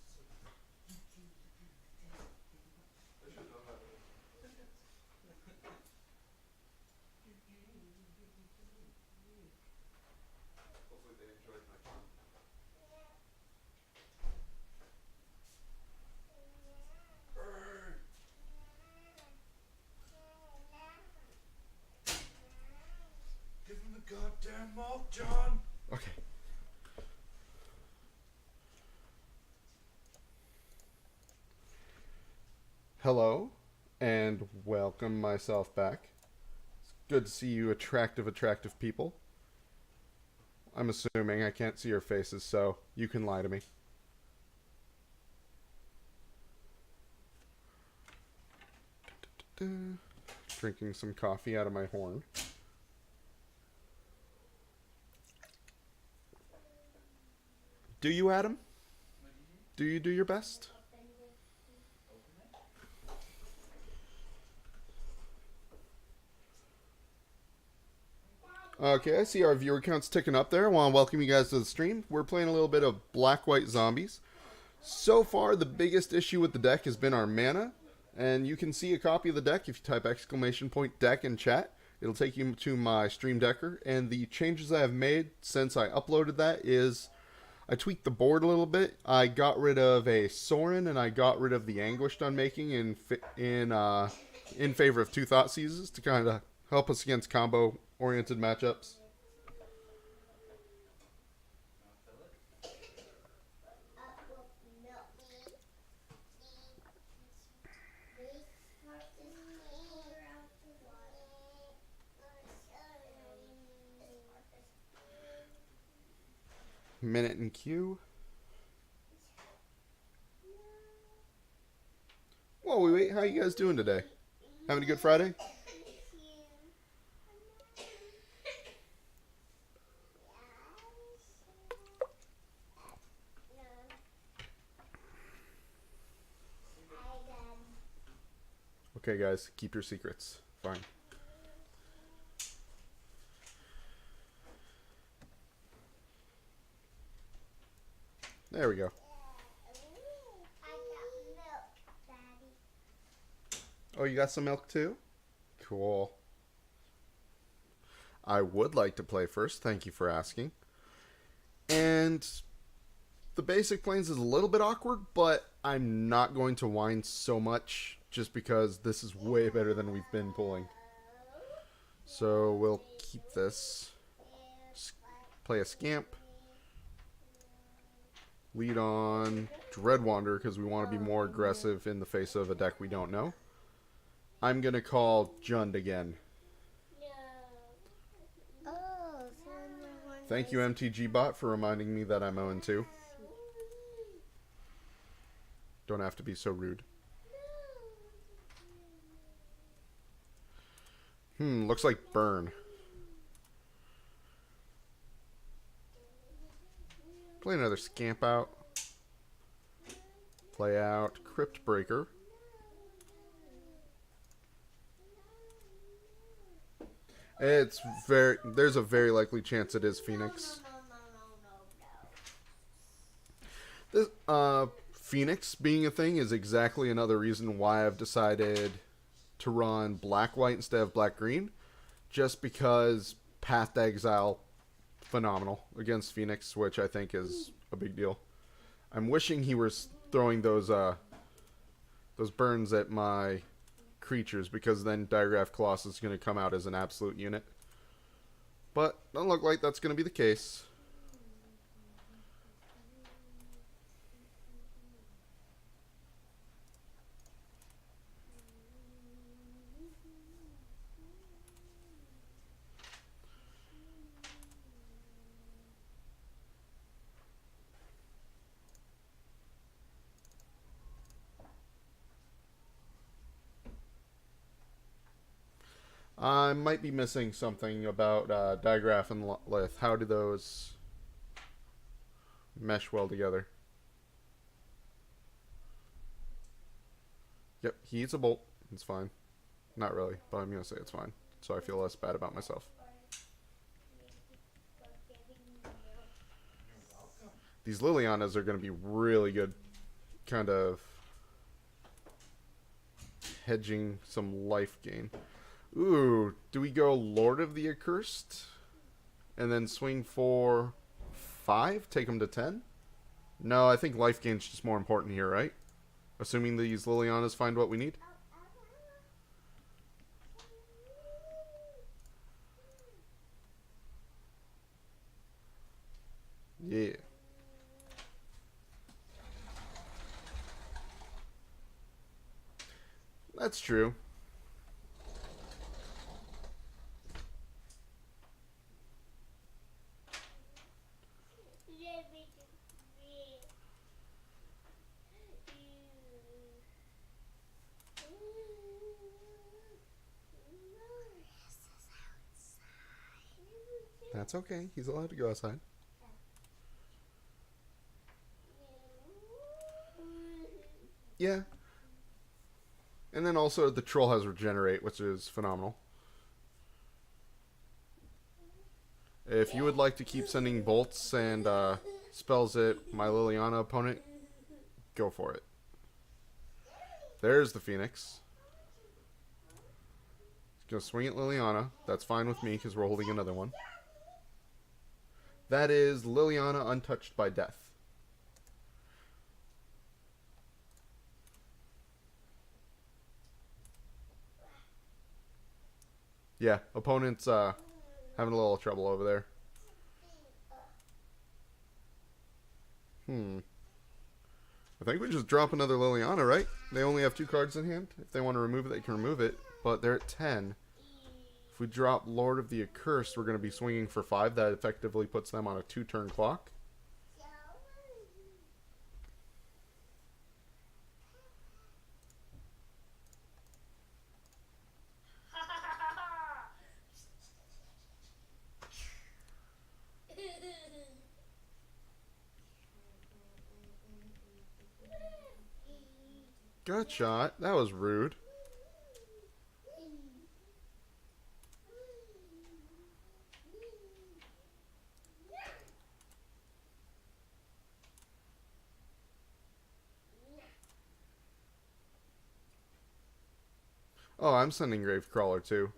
I should have done that. Hopefully they enjoyed my fun. Give him the goddamn milk, John. Okay. Hello, and welcome myself back. It's good to see you attractive people. I'm assuming I can't see your faces, so you can lie to me. Drinking some coffee out of my horn. Do you, Adam? Do you do your best? Okay, I see our viewer count's ticking up there. I want to welcome you guys to the stream. We're playing a little bit of Black White Zombies. So far, the biggest issue with the deck has been our mana. And you can see a copy of the deck if you type !deck in chat. It'll take you to my Stream Decker. And the changes I have made since I uploaded that is I tweaked the board a little bit. I got rid of a Sorin and I got rid of the Anguished Unmaking in favor of 2 Thought Seizes to kind of help us against combo-oriented matchups. Minute in queue. Whoa, wait, how you guys doing today? Having a good Friday? Okay, guys, keep your secrets. Fine. There we go. Oh, you got some milk too? Cool. I would like to play first. Thank you for asking. And the basic planes is a little bit awkward, but I'm not going to whine so much just because this is way better than we've been pulling. So we'll keep this. Play a Scamp. Lead on Dreadwander because we want to be more aggressive in the face of a deck we don't know. I'm going to call Jund again. Thank you, MTGBot, for reminding me that I'm 0-2. Don't have to be so rude. Looks like Burn. Play another Scamp out. Play out Crypt Breaker. There's a very likely chance it is Phoenix. This, Phoenix being a thing is exactly another reason why I've decided to run Black-White instead of Black-Green. Just because Path to Exile, phenomenal against Phoenix, which I think is a big deal. I'm wishing he was throwing those burns at my creatures, because then Digraph Colossus is going to come out as an absolute unit. But doesn't look like that's going to be the case. I might be missing something about digraph and lith. How do those mesh well together? Yep, he eats a bolt. It's fine. Not really, but I'm going to say it's fine. So I feel less bad about myself. These Lilianas are going to be really good, kind of hedging some life gain. Ooh, do we go Lord of the Accursed and then swing for 5? Take him to 10? No, I think life gain's just more important here, right? Assuming these Lilianas find what we need. Yeah. That's true. That's okay. He's allowed to go outside. Yeah. And then also the troll has regenerate, which is phenomenal. If you would like to keep sending bolts and spells at my Liliana opponent, go for it. There's the Phoenix. He's going to swing at Liliana. That's fine with me because we're holding another one. That is Liliana untouched by death. Yeah, opponent's having a little trouble over there. I think we just drop another Liliana, right? They only have 2 cards in hand. If they want to remove it, they can remove it. But they're at 10. If we drop Lord of the Accursed, we're going to be swinging for 5. That effectively puts them on a 2-turn clock. Gut shot. That was rude. Oh, I'm sending Gravecrawler too.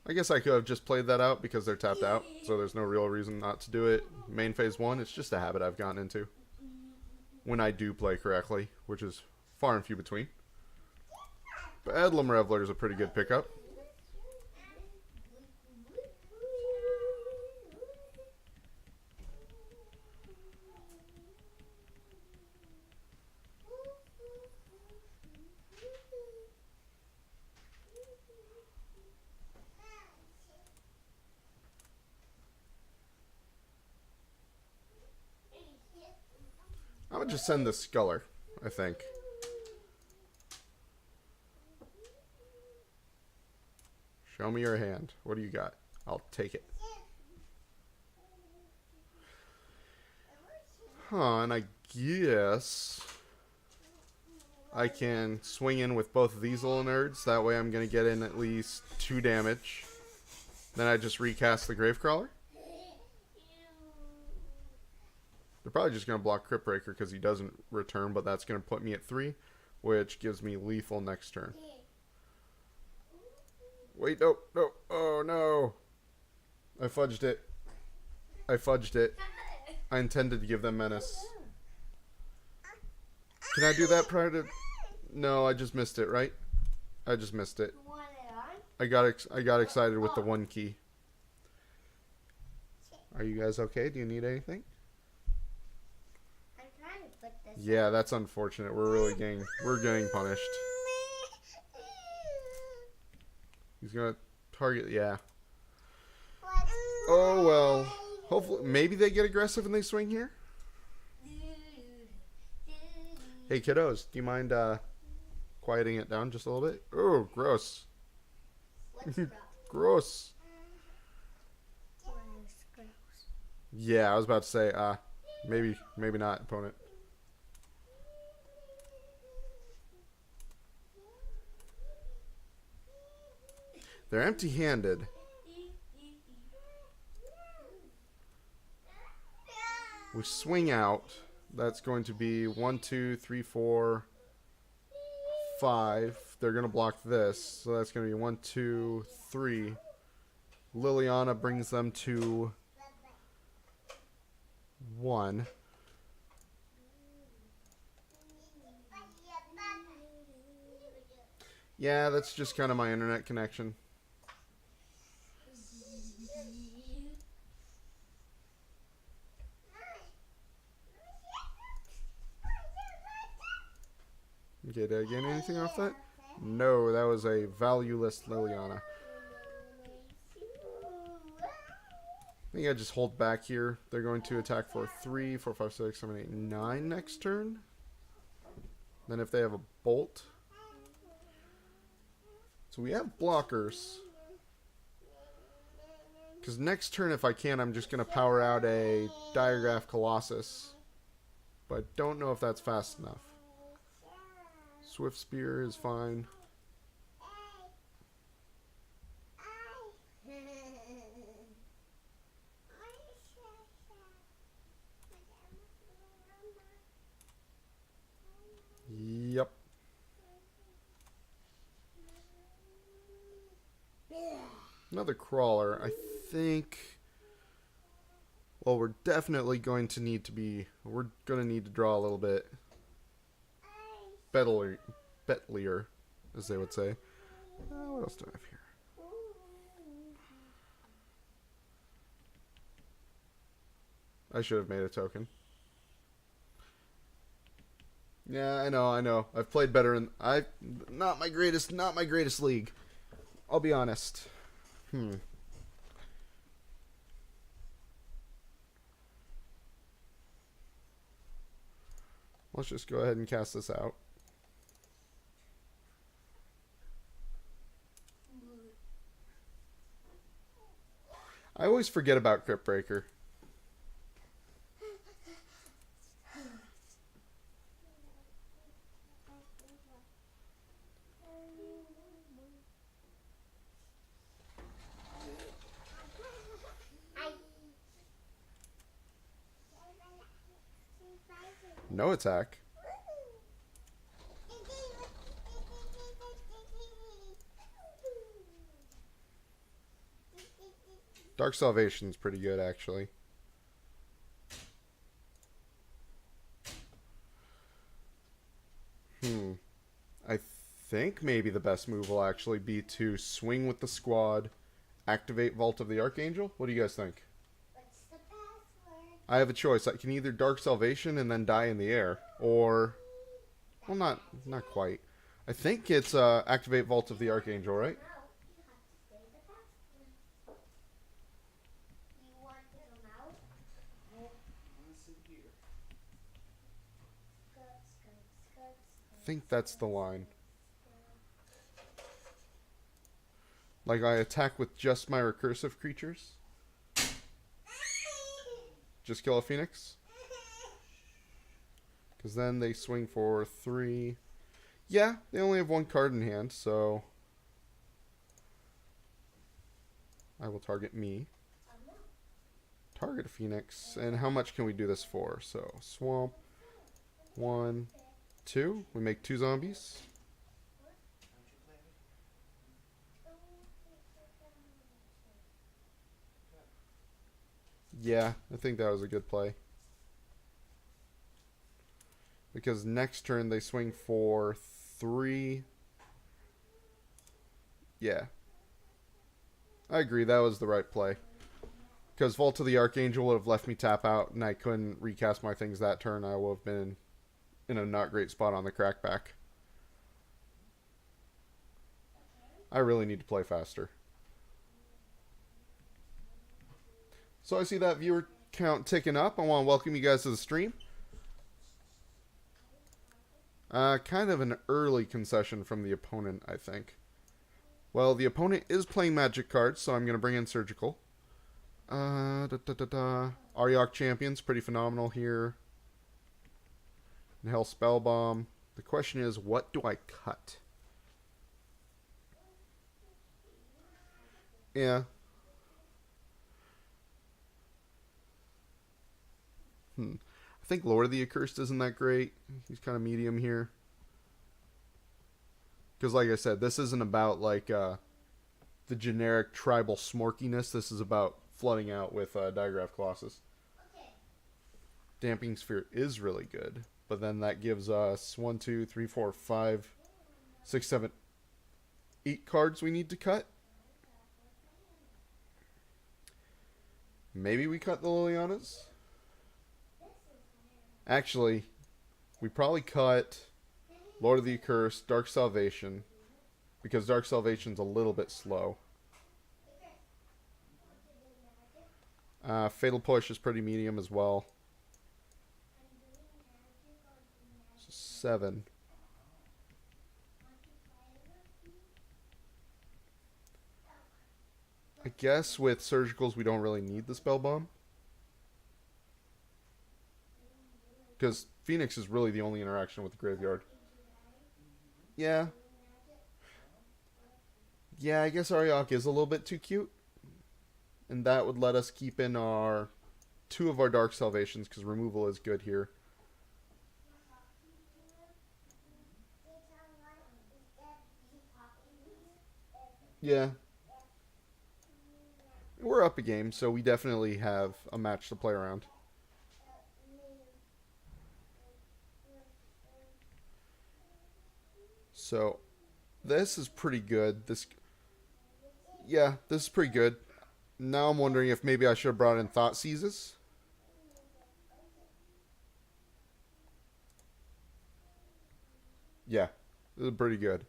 I guess I could have just played that out because they're tapped out, so there's no real reason not to do it. Main phase 1, it's just a habit I've gotten into. When I do play correctly, which is far and few between. But Edlum Reveler is a pretty good pickup. I would just send the Sculler, I think. Show me your hand. What do you got? I'll take it. Huh, and I guess I can swing in with both of these little nerds. That way I'm going to get in at least 2 damage. Then I just recast the Gravecrawler. They're probably just going to block Crypt Breaker because he doesn't return, but that's going to put me at 3, which gives me lethal next turn. Wait, no, no, oh no. I fudged it. I fudged it. I intended to give them Menace. Can I do that prior to... No, I just missed it, right? I just missed it. I got excited with the 1 key. Are you guys okay? Do you need anything? I'm trying to put this. Yeah, that's unfortunate. We're getting punished. He's gonna target, yeah. Oh well. Hopefully, maybe they get aggressive and they swing here. Hey kiddos, do you mind quieting it down just a little bit? Oh, gross. What's Gross. Yeah, I was about to say, maybe not, opponent. They're empty-handed. We swing out. That's going to be 1, 2, 3, 4, 5. They're going to block this. So that's going to be 1, 2, 3. Liliana brings them to 1. Yeah, that's just kind of my internet connection. Okay, did I get anything off that? No, that was a valueless Liliana. I think I just hold back here. They're going to attack for 3, 4, 5, 6, 7, 8, 9 next turn. Then if they have a bolt. So we have blockers. Because next turn, if I can, I'm just going to power out a Diagraph Colossus. But I don't know if that's fast enough. Swift Spear is fine. Yep. Another crawler. I think... Well, we're definitely going to need to be... We're going to need to draw a little bit... Betlier, as they would say. What else do I have here? I should have made a token. Yeah, I know. I've played better in... Not my greatest league. I'll be honest. Let's just go ahead and cast this out. I always forget about Crypt Breaker. No attack. Dark Salvation's pretty good, actually. I think maybe the best move will actually be to swing with the squad, activate Vault of the Archangel. What do you guys think? What's the password? I have a choice. I can either Dark Salvation and then die in the air, or... Well, not quite. I think it's activate Vault of the Archangel, right? No, you have to say the password. You want to come out? I think that's the line. Like, I attack with just my recursive creatures. Just kill a Phoenix. Because then they swing for 3. Yeah, they only have 1 card in hand, so... I will target me. Target a Phoenix. And how much can we do this for? So, swamp. 1, 2. We make 2 zombies. Yeah, I think that was a good play. Because next turn they swing for 3. Yeah. I agree, that was the right play. Because Vault of the Archangel would have left me tap out and I couldn't recast my things that turn. I would have been in a not great spot on the crackback. I really need to play faster. So I see that viewer count ticking up. I want to welcome you guys to the stream. Kind of an early concession from the opponent, I think. Well, the opponent is playing magic cards, so I'm going to bring in Surgical. Ariok Champion's pretty phenomenal here. And Hell Spellbomb. The question is, what do I cut? Yeah. I think Lord of the Accursed isn't that great. He's kind of medium here. Because like I said, this isn't about like the generic tribal smorkiness. This is about flooding out with Digraph Colossus. Damping Sphere is really good. But then that gives us 1, 2, 3, 4, 5, 6, 7, 8 cards we need to cut. Maybe we cut the Lilianas? Actually, we probably cut Lord of the Accursed, Dark Salvation, because Dark Salvation's a little bit slow. Fatal Push is pretty medium as well. So 7. I guess with Surgicals we don't really need the Spell Bomb. Because Phoenix is really the only interaction with the graveyard. Yeah. Yeah, I guess Ariok is a little bit too cute. And that would let us keep in our 2 of our Dark Salvations, because removal is good here. Yeah. We're up a game, so we definitely have a match to play around. So, this is pretty good. Yeah, this is pretty good. Now I'm wondering if maybe I should have brought in Thought Seizes. Yeah, this is pretty good.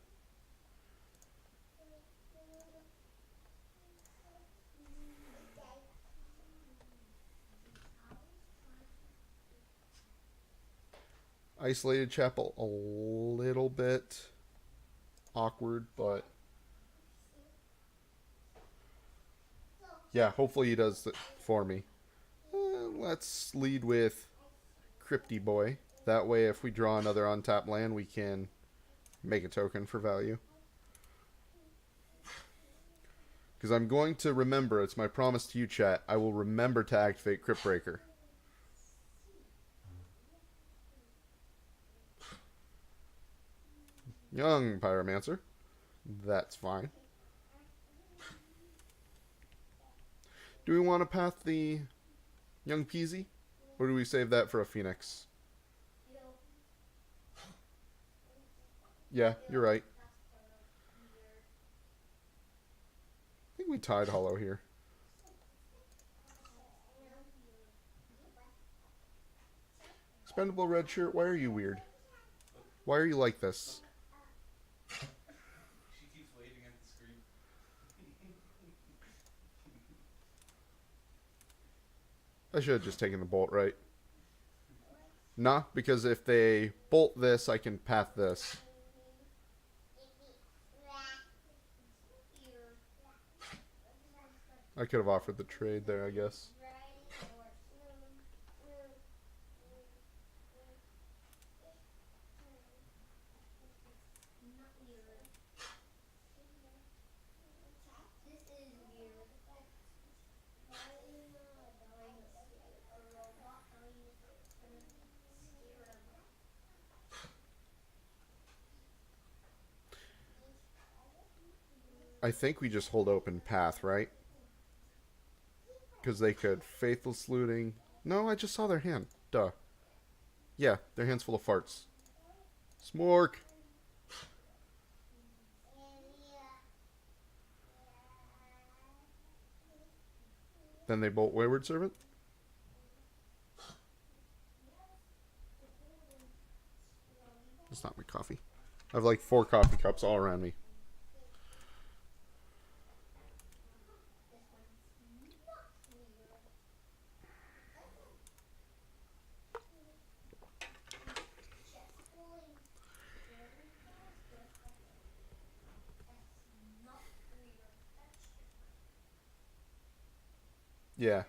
Isolated Chapel, a little bit awkward, but yeah, hopefully he does it for me. Let's lead with Crypty Boy. That way, if we draw another untapped land, we can make a token for value. Because I'm going to remember, it's my promise to you, chat, I will remember to activate Crypt Breaker. Young Pyromancer. That's fine. Do we want to path the Young Peasy? Or do we save that for a Phoenix? Yeah, you're right. I think we tied Hollow here. Expendable Red Shirt, why are you weird? Why are you like this? She keeps waving at the screen. I should have just taken the bolt, right? Nah, because if they bolt this, I can path this. I could have offered the trade there, I guess. I think we just hold open path, right? Because they could Faithless Looting. No, I just saw their hand. Duh. Yeah, their hand's full of farts. Smork! Then they bolt Wayward Servant? That's not my coffee. I have like 4 coffee cups all around me. Yeah.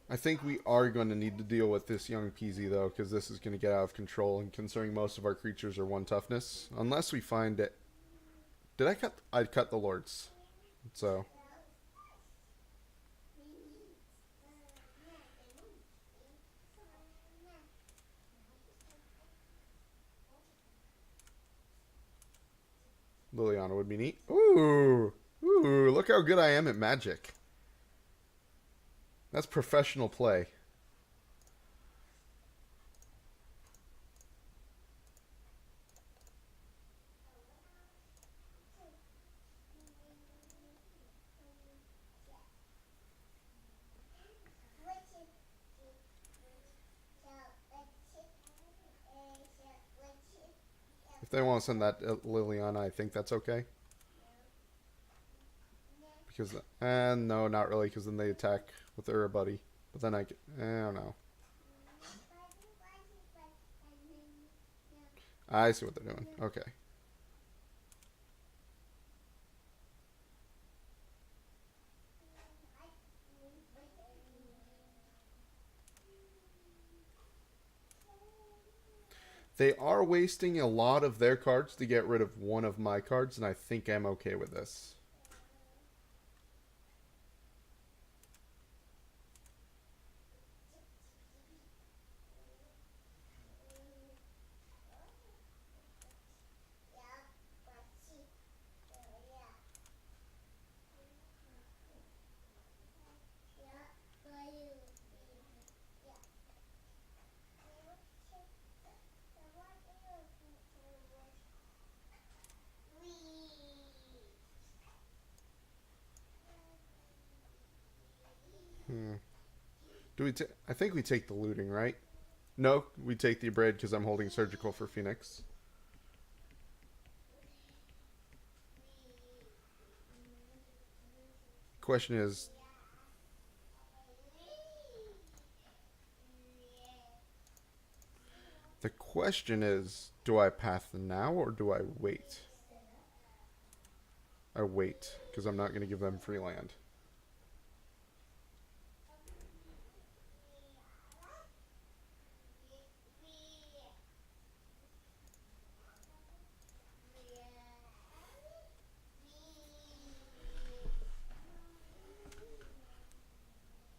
I think we are going to need to deal with this young Peasy, though, because this is going to get out of control, and considering most of our creatures are 1 toughness. Unless we find it... Did I cut... I cut the lords. So... Liliana would be neat. Ooh! Ooh, look how good I am at magic. That's professional play. If they want to send that Liliana, I think that's okay. Because, no, not really, because then they attack with their buddy. But then I don't know. I see what they're doing. Okay. They are wasting a lot of their cards to get rid of one of my cards, and I think I'm okay with this. Do we? I think we take the looting, right? No, we take the bread because I'm holding surgical for Phoenix. Question is, do I path now or do I wait? I wait because I'm not going to give them free land.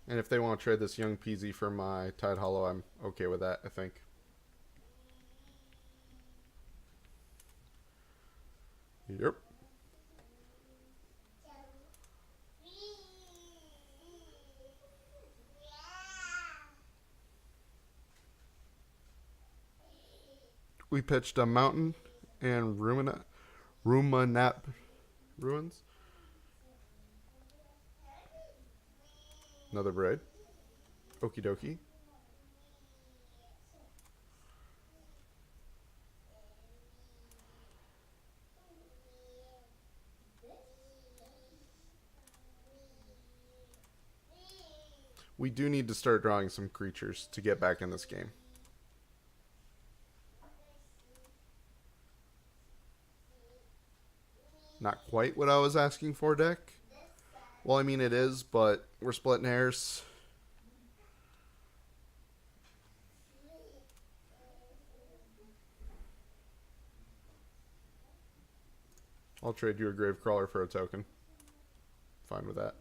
And if they want to trade this young Peasy for my Tide Hollow, I'm okay with that, I think. Yep. We pitched a mountain and Rumanap ruins. Another braid. Okie dokie. We do need to start drawing some creatures to get back in this game. Not quite what I was asking for, deck. Well, I mean it is, but we're splitting hairs. I'll trade you a Gravecrawler for a token. Fine with that.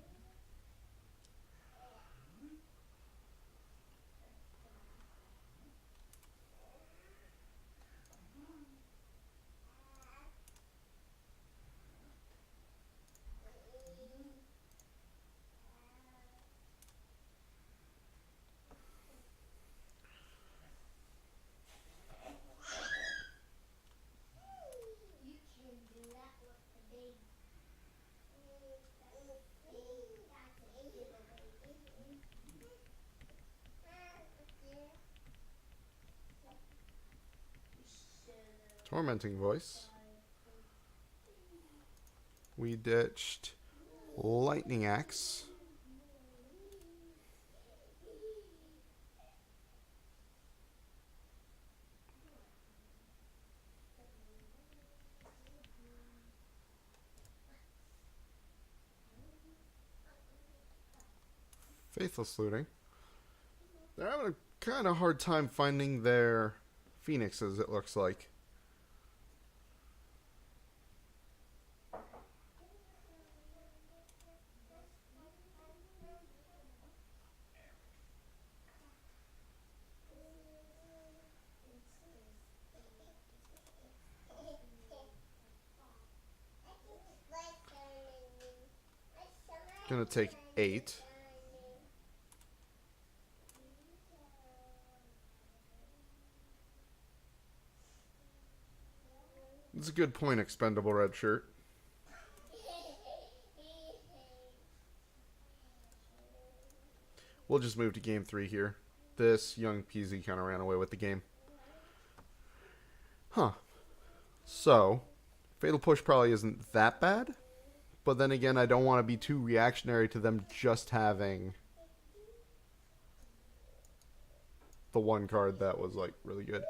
Tormenting Voice. We ditched Lightning Axe. Faithless looting. They're having a kind of hard time finding their phoenixes, it looks like. Gonna take 8. It's a good point, expendable red shirt. We'll just move to game 3 here. This young Peasy kind of ran away with the game. Huh. So, Fatal Push probably isn't that bad. But then again, I don't want to be too reactionary to them just having the one card that was, like, really good.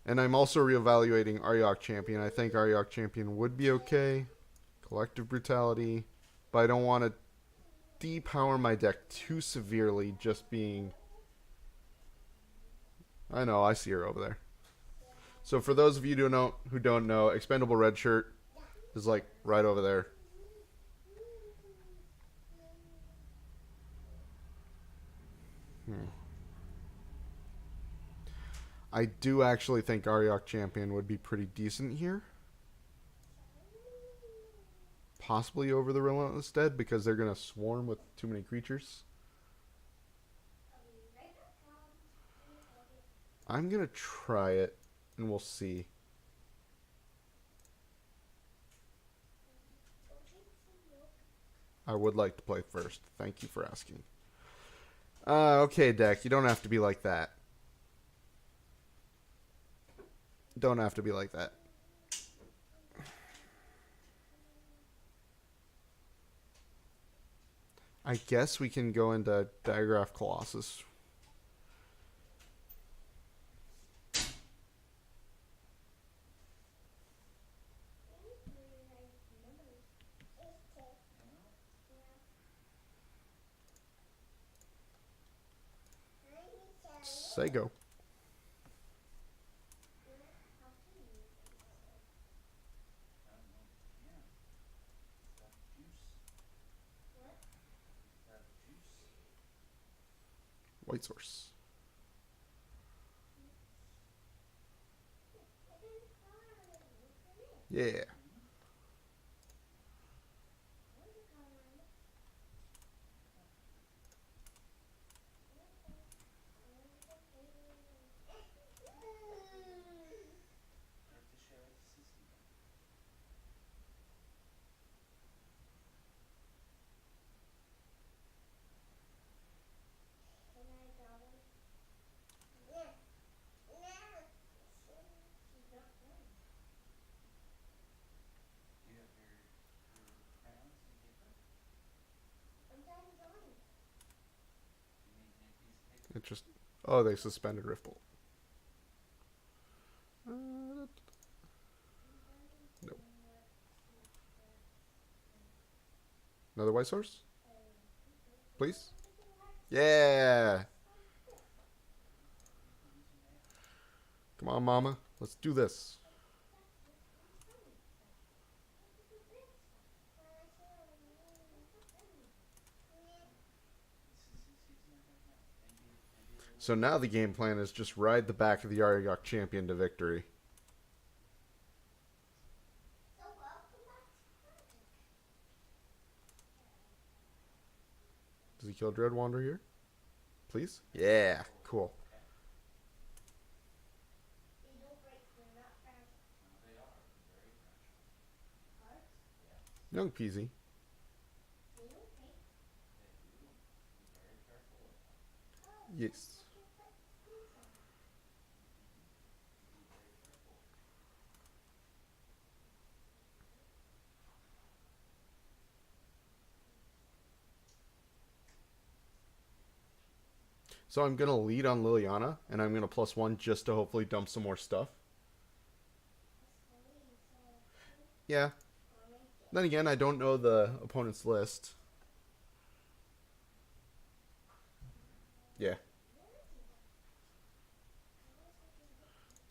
And I'm also reevaluating Aryok Champion. I think Aryok Champion would be okay. Collective Brutality. But I don't want to depower my deck too severely just being... I know, I see her over there. So for those of you who don't know, Expendable Red Shirt is like right over there. I do actually think Aryok Champion would be pretty decent here. Possibly over the Relentless Dead because they're going to swarm with too many creatures. I'm going to try it and we'll see. I would like to play first. Thank you for asking. Okay, deck. You don't have to be like that. Don't have to be like that. I guess we can go into Diagraph Colossus. Say go. White source. Yeah. It just... Oh, they suspended Riftbolt. No. Another white source? Please? Yeah! Come on, mama. Let's do this. So now the game plan is just ride the back of the Aryok Champion to victory. Does he kill Dreadwander here? Please? Yeah, cool. Young Peasy. Yes. So I'm going to lead on Liliana, and I'm going to +1 just to hopefully dump some more stuff. Yeah. Then again, I don't know the opponent's list. Yeah.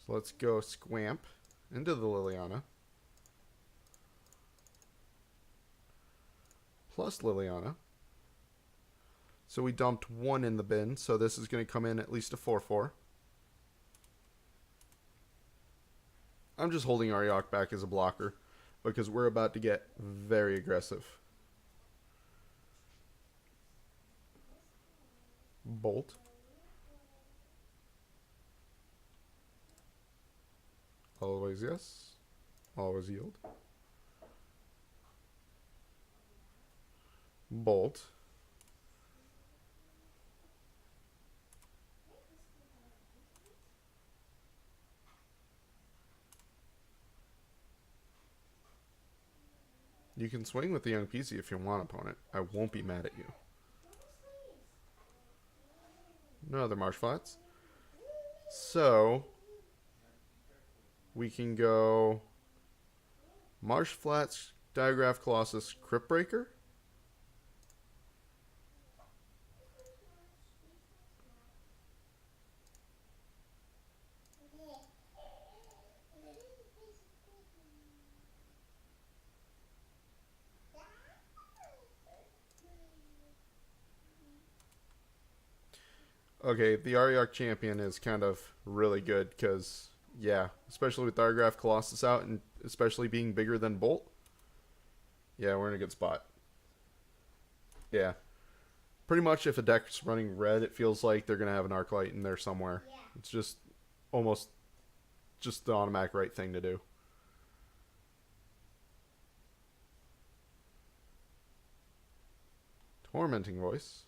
So let's go Squamp into the Liliana. Plus Liliana. So we dumped 1 in the bin, so this is going to come in at least a 4/4. I'm just holding Ariok back as a blocker because we're about to get very aggressive. Bolt. Always yes. Always yield. Bolt. You can swing with the young PC if you want, opponent. I won't be mad at you. No other Marsh Flats. So, we can go Marsh Flats, Diagraph Colossus, Crypt Breaker. Okay, the Ariok Champion is kind of really good because, yeah, especially with Diagraph Colossus out and especially being bigger than Bolt. Yeah, we're in a good spot. Yeah. Pretty much if a deck's running red, it feels like they're going to have an Arclight in there somewhere. Yeah. It's just almost just the automatic right thing to do. Tormenting Voice.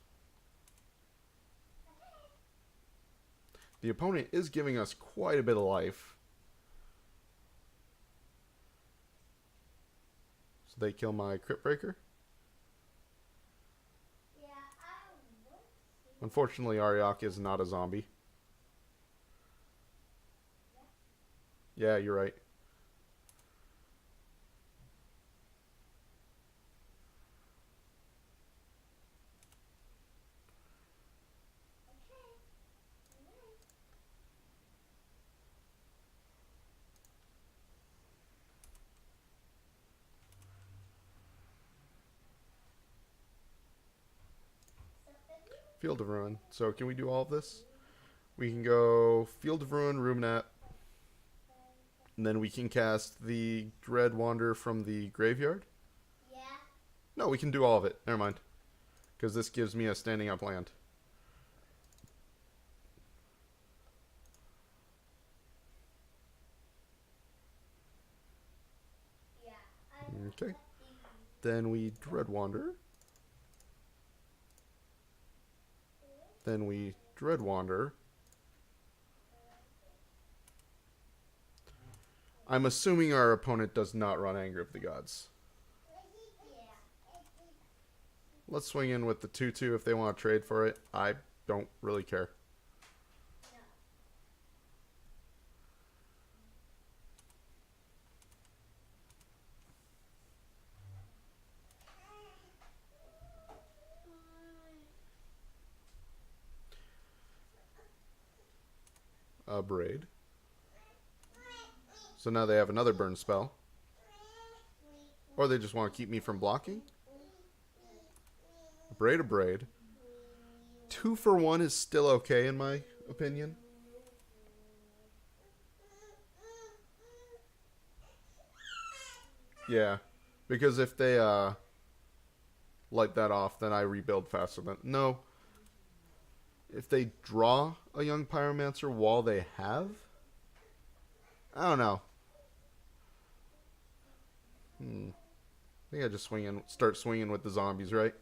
The opponent is giving us quite a bit of life. So they kill my Crypt Breaker. Yeah, I would see. Unfortunately, Ariok is not a zombie. Yeah, you're right. Field of Ruin. So can we do all of this? We can go Field of Ruin, Ruminat, and then we can cast the Dread Wander from the graveyard. Yeah. No, we can do all of it. Never mind. Because this gives me a standing up land. Yeah. I would Okay. see. Then we Dread Wander. Then we Dread Wander. I'm assuming our opponent does not run Anger of the Gods. Yeah. Let's swing in with the 2/2 if they want to trade for it. I don't really care. A Braid. So now they have another burn spell. Or they just want to keep me from blocking. A Braid. 2 for 1 is still okay in my opinion. Yeah. Because if they light that off, then I rebuild faster than... No. If they draw a young Pyromancer while they have... I don't know. I think I just start swinging with the zombies, right?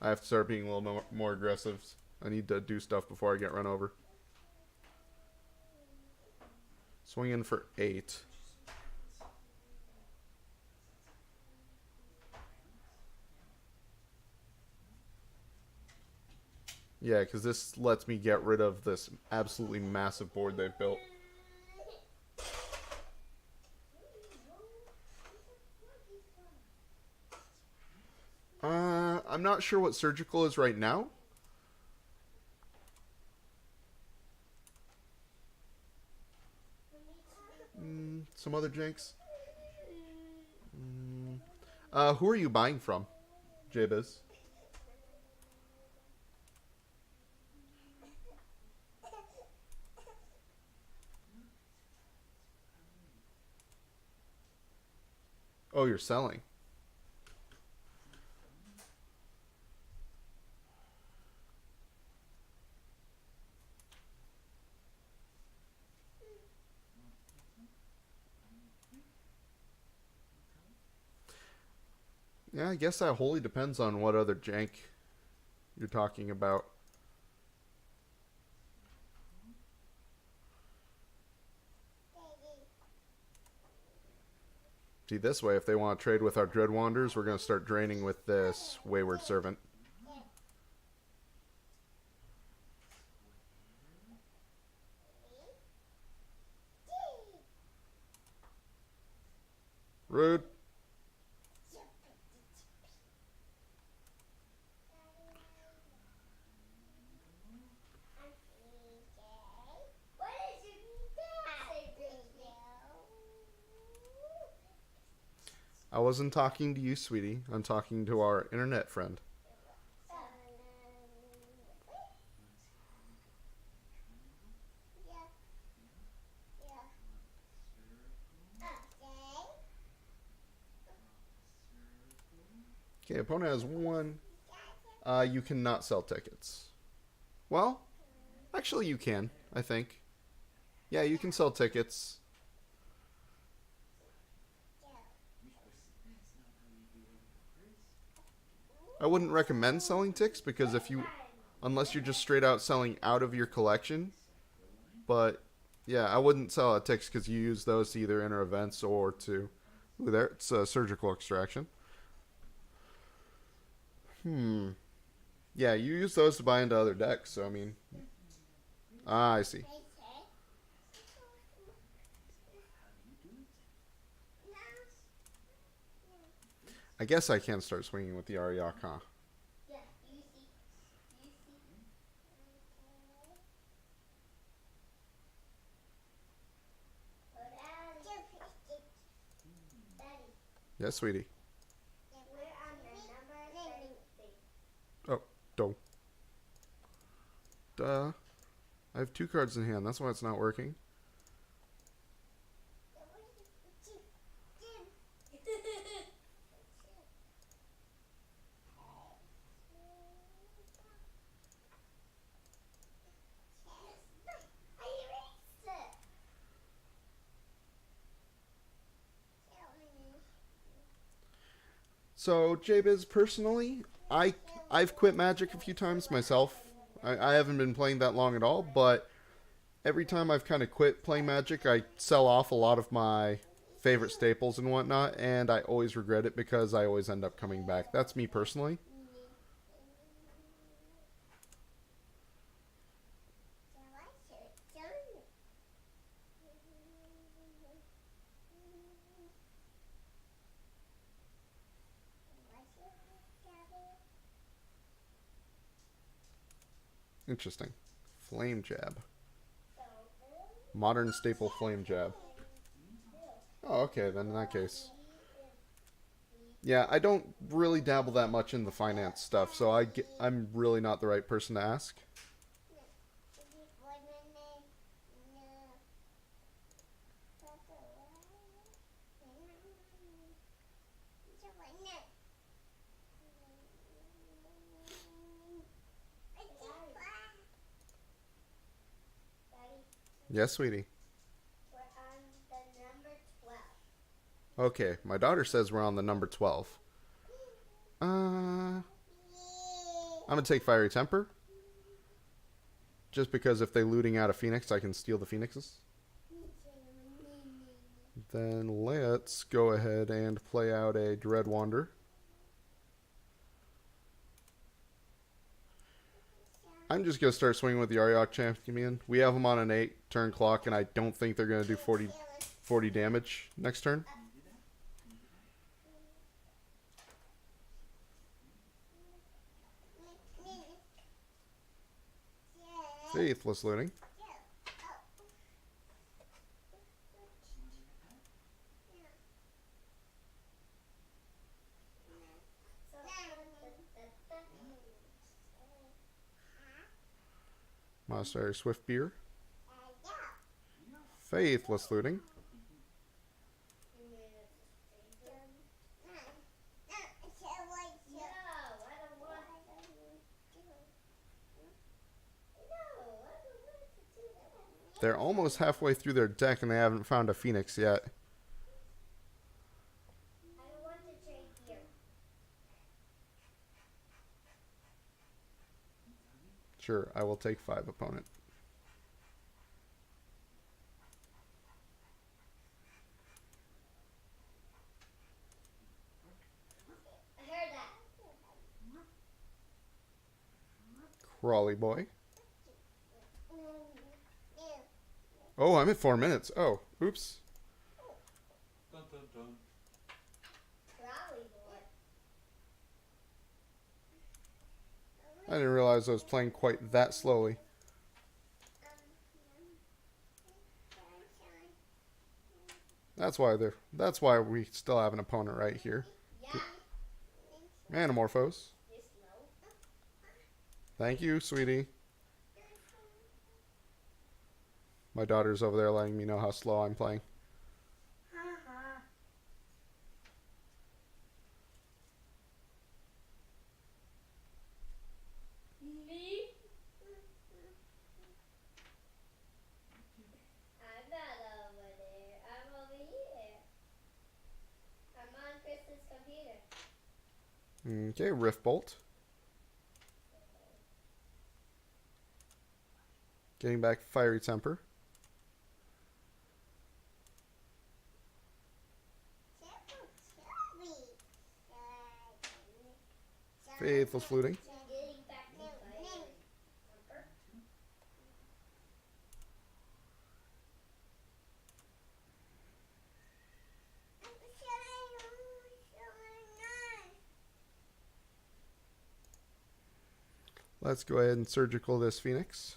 I have to start being a little more aggressive. I need to do stuff before I get run over. Swing in for 8. Yeah, because this lets me get rid of this absolutely massive board they've built. I'm not sure what surgical is right now. Some other jinx. Who are you buying from, Jabez? Oh, you're selling. Yeah, I guess that wholly depends on what other jank you're talking about. See, this way, if they want to trade with our Dread Wanderers, we're going to start draining with this Wayward Servant. Rude. I wasn't talking to you, sweetie. I'm talking to our internet friend. Okay, opponent has one. You cannot sell tickets. Well, actually you can, I think. Yeah, you can sell tickets. I wouldn't recommend selling ticks because unless you're just straight out selling out of your collection. But yeah, I wouldn't sell a ticks because you use those to either enter events or to. Ooh, there, it's a surgical extraction. Yeah, you use those to buy into other decks. So I mean, I see. I guess I can start swinging with the Ariak, huh? Yes, sweetie. Oh, don't. Duh. I have 2 cards in hand. That's why it's not working. So, Jabez, personally, I've quit Magic a few times myself. I haven't been playing that long at all, but every time I've kind of quit playing Magic, I sell off a lot of my favorite staples and whatnot, and I always regret it because I always end up coming back. That's me personally. Interesting. Flame Jab. Modern staple Flame Jab. Oh, okay, then in that case. Yeah, I don't really dabble that much in the finance stuff, so I'm really not the right person to ask. Yes, sweetie. We're on the number 12. Okay, my daughter says we're on the number 12. I'm gonna take Fiery Temper. Just because if they're looting out a Phoenix, I can steal the Phoenixes. Then let's go ahead and play out a Dread Wander. I'm just going to start swinging with the Ariok Champion. We have them on an 8 turn clock, and I don't think they're going to do 40 damage next turn. Faithless looting. Monastery Swift Beer. Faithless looting. They're almost halfway through their deck and they haven't found a Phoenix yet. Sure, I will take 5, opponent. Crawley boy. Oh, I'm at 4 minutes. Oh, oops. Dun, dun, dun. I didn't realize I was playing quite that slowly. That's why we still have an opponent right here. Manamorphose. Thank you, sweetie. My daughter's over there letting me know how slow I'm playing. Okay, Rift Bolt. Getting back Fiery Temper. Faithless looting. Let's go ahead and surgical this Phoenix.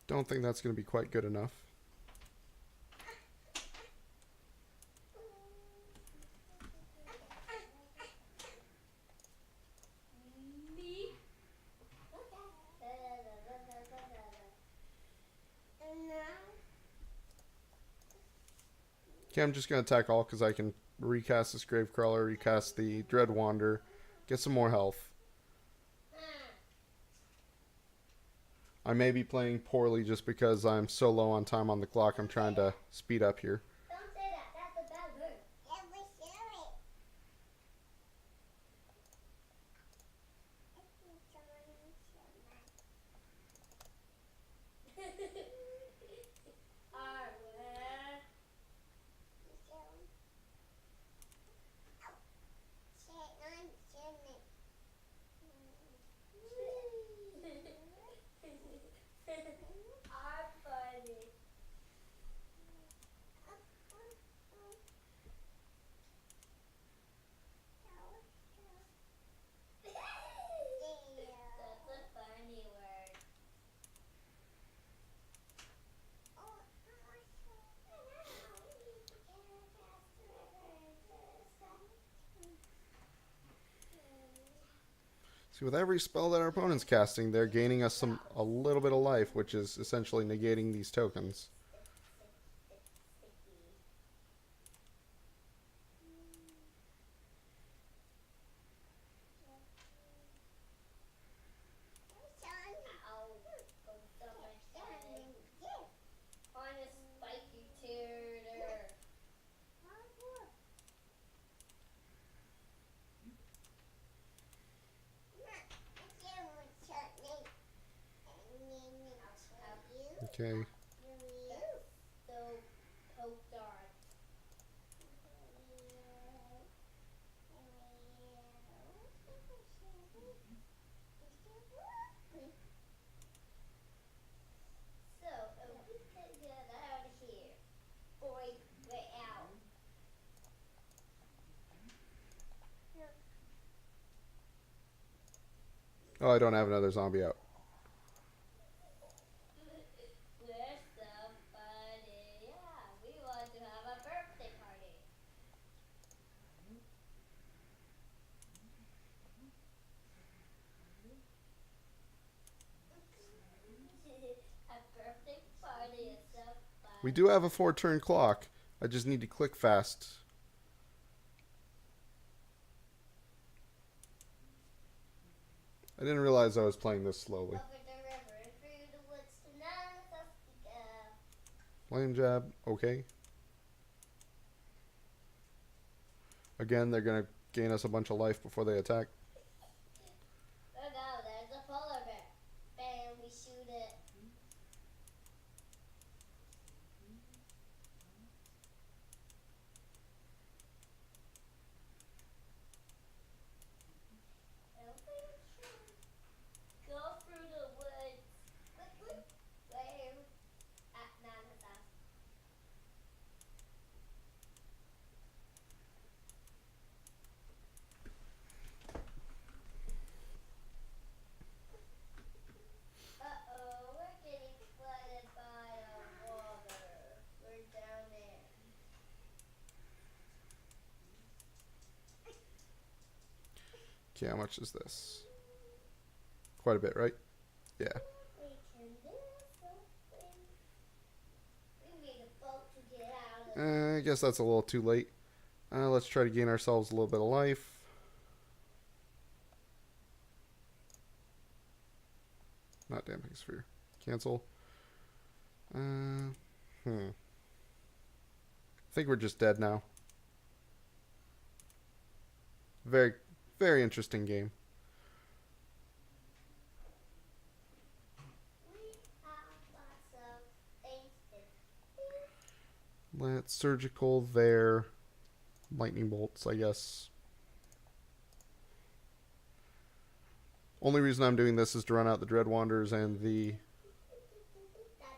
Don't think that's going to be quite good enough. Okay, I'm just going to attack all because I can recast this Gravecrawler, recast the Dreadwander, get some more health. I may be playing poorly just because I'm so low on time on the clock. I'm trying to speed up here. Don't say that. That's a bad word. See, with every spell that our opponent's casting, they're gaining us a little bit of life, which is essentially negating these tokens. Okay. So poked on. So, we can get out of here. Boy, get out. Oh, I don't have another zombie out. Where's somebody? Yeah, we want to have a birthday party. A birthday party is so fun. We do have a 4-turn clock. I just need to click fast. I didn't realize I was playing this slowly. Over the river and through the woods to none of us to go. Flame jab, okay. Again, they're going to gain us a bunch of life before they attack. Oh no, there's a polar bear. Bam, we shoot it. Go through the woods quickly. Where at Nana's house. Uh-oh, we're getting flooded by the water. We're down there. Okay, how much is this? Quite a bit, right? Yeah. We can do something. We need a boat to get out of. I guess that's a little too late. Let's try to gain ourselves a little bit of life. Not damping sphere. Cancel. I think we're just dead now. Very, very interesting game. We have lots of things to do. Let's surgical there. Lightning bolts, I guess. Only reason I'm doing this is to run out the Dread Wanderers and the... Ow,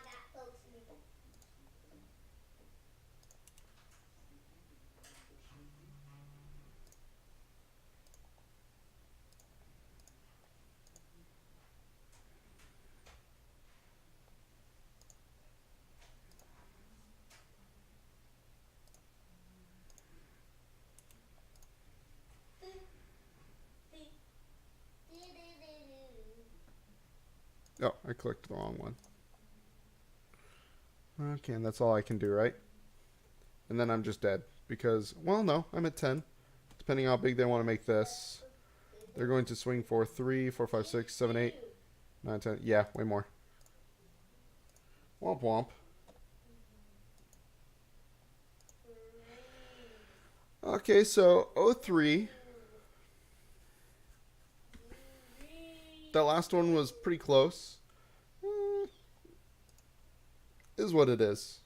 that pokes me. Oh, I clicked the wrong one. Okay, and that's all I can do, right? And then I'm just dead. Because, well, no, I'm at 10. Depending on how big they want to make this. They're going to swing for 3, 4, 5, 6, 7, 8, 9, 10. Yeah, way more. Womp womp. Okay, so 03. That last one was pretty close. Is what it is.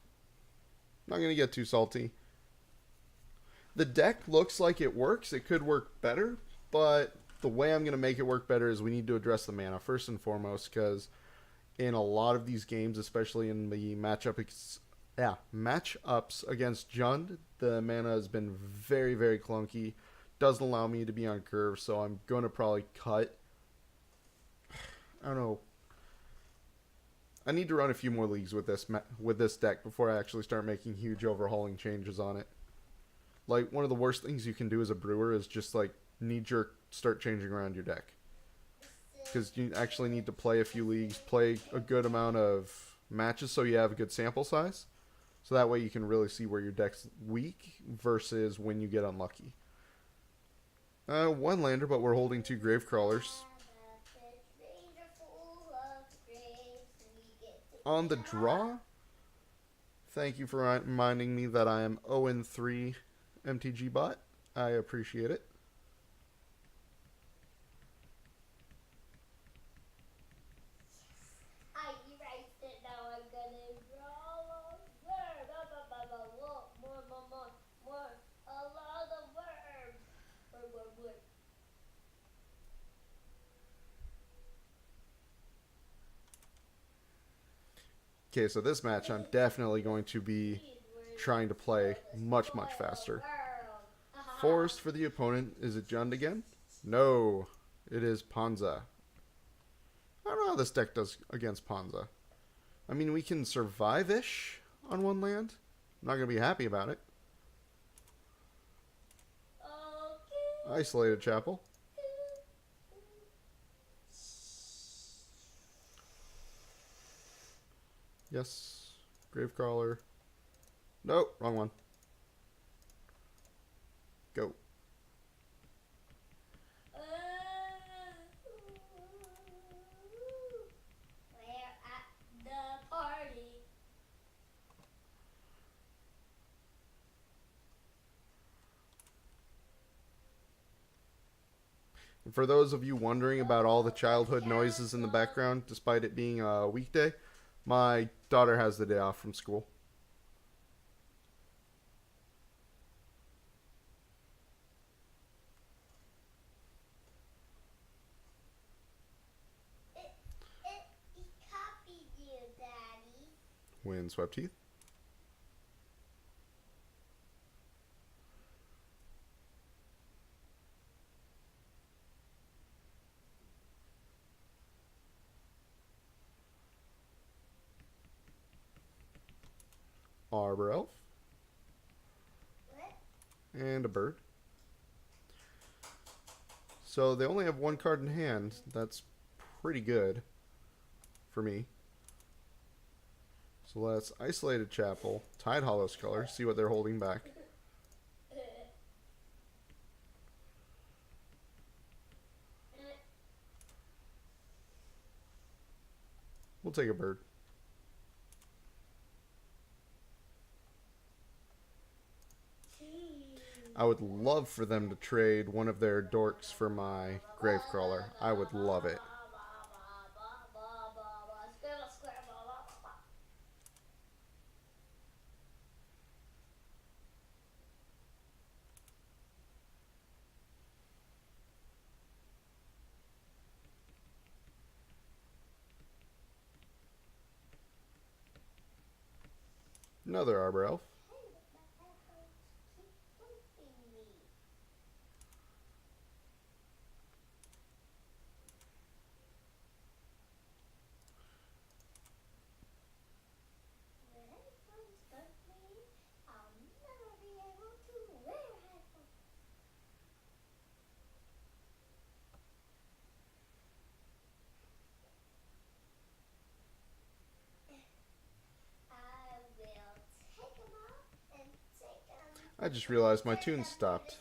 Not going to get too salty. The deck looks like it works. It could work better, but the way I'm going to make it work better is we need to address the mana first and foremost, because in a lot of these games, especially in the matchups against Jund, the mana has been very, very clunky. Doesn't allow me to be on curve, so I'm going to probably cut. I don't know. I need to run a few more leagues with this deck before I actually start making huge overhauling changes on it. Like, one of the worst things you can do as a brewer is just, like, knee-jerk start changing around your deck. Because you actually need to play a few leagues, play a good amount of matches so you have a good sample size. So that way you can really see where your deck's weak versus when you get unlucky. One lander, but we're holding 2 grave crawlers. On the draw, thank you for reminding me that I am 0-3 MTG bot. I appreciate it. Okay, so this match I'm definitely going to be trying to play much faster. Forest for the opponent. Is it Jund again? No, it is Ponza. I don't know how this deck does against Ponza. I mean, we can survive-ish on one land. I'm not going to be happy about it. Isolated Chapel. Yes. Gravecrawler. Nope, wrong one. Go. We're at the party. And for those of you wondering about all the childhood noises in the background, despite it being a weekday, my daughter has the day off from school. It copied you, Daddy. Windswept Heath. Arbor Elf. What? And a bird. So they only have one card in hand. That's pretty good for me. So let's Isolated Chapel, Tide Hollow Sculler, see what they're holding back. We'll take a bird. I would love for them to trade one of their dorks for my Gravecrawler. I would love it. Another Arbor Elf. I just realized my tune stopped.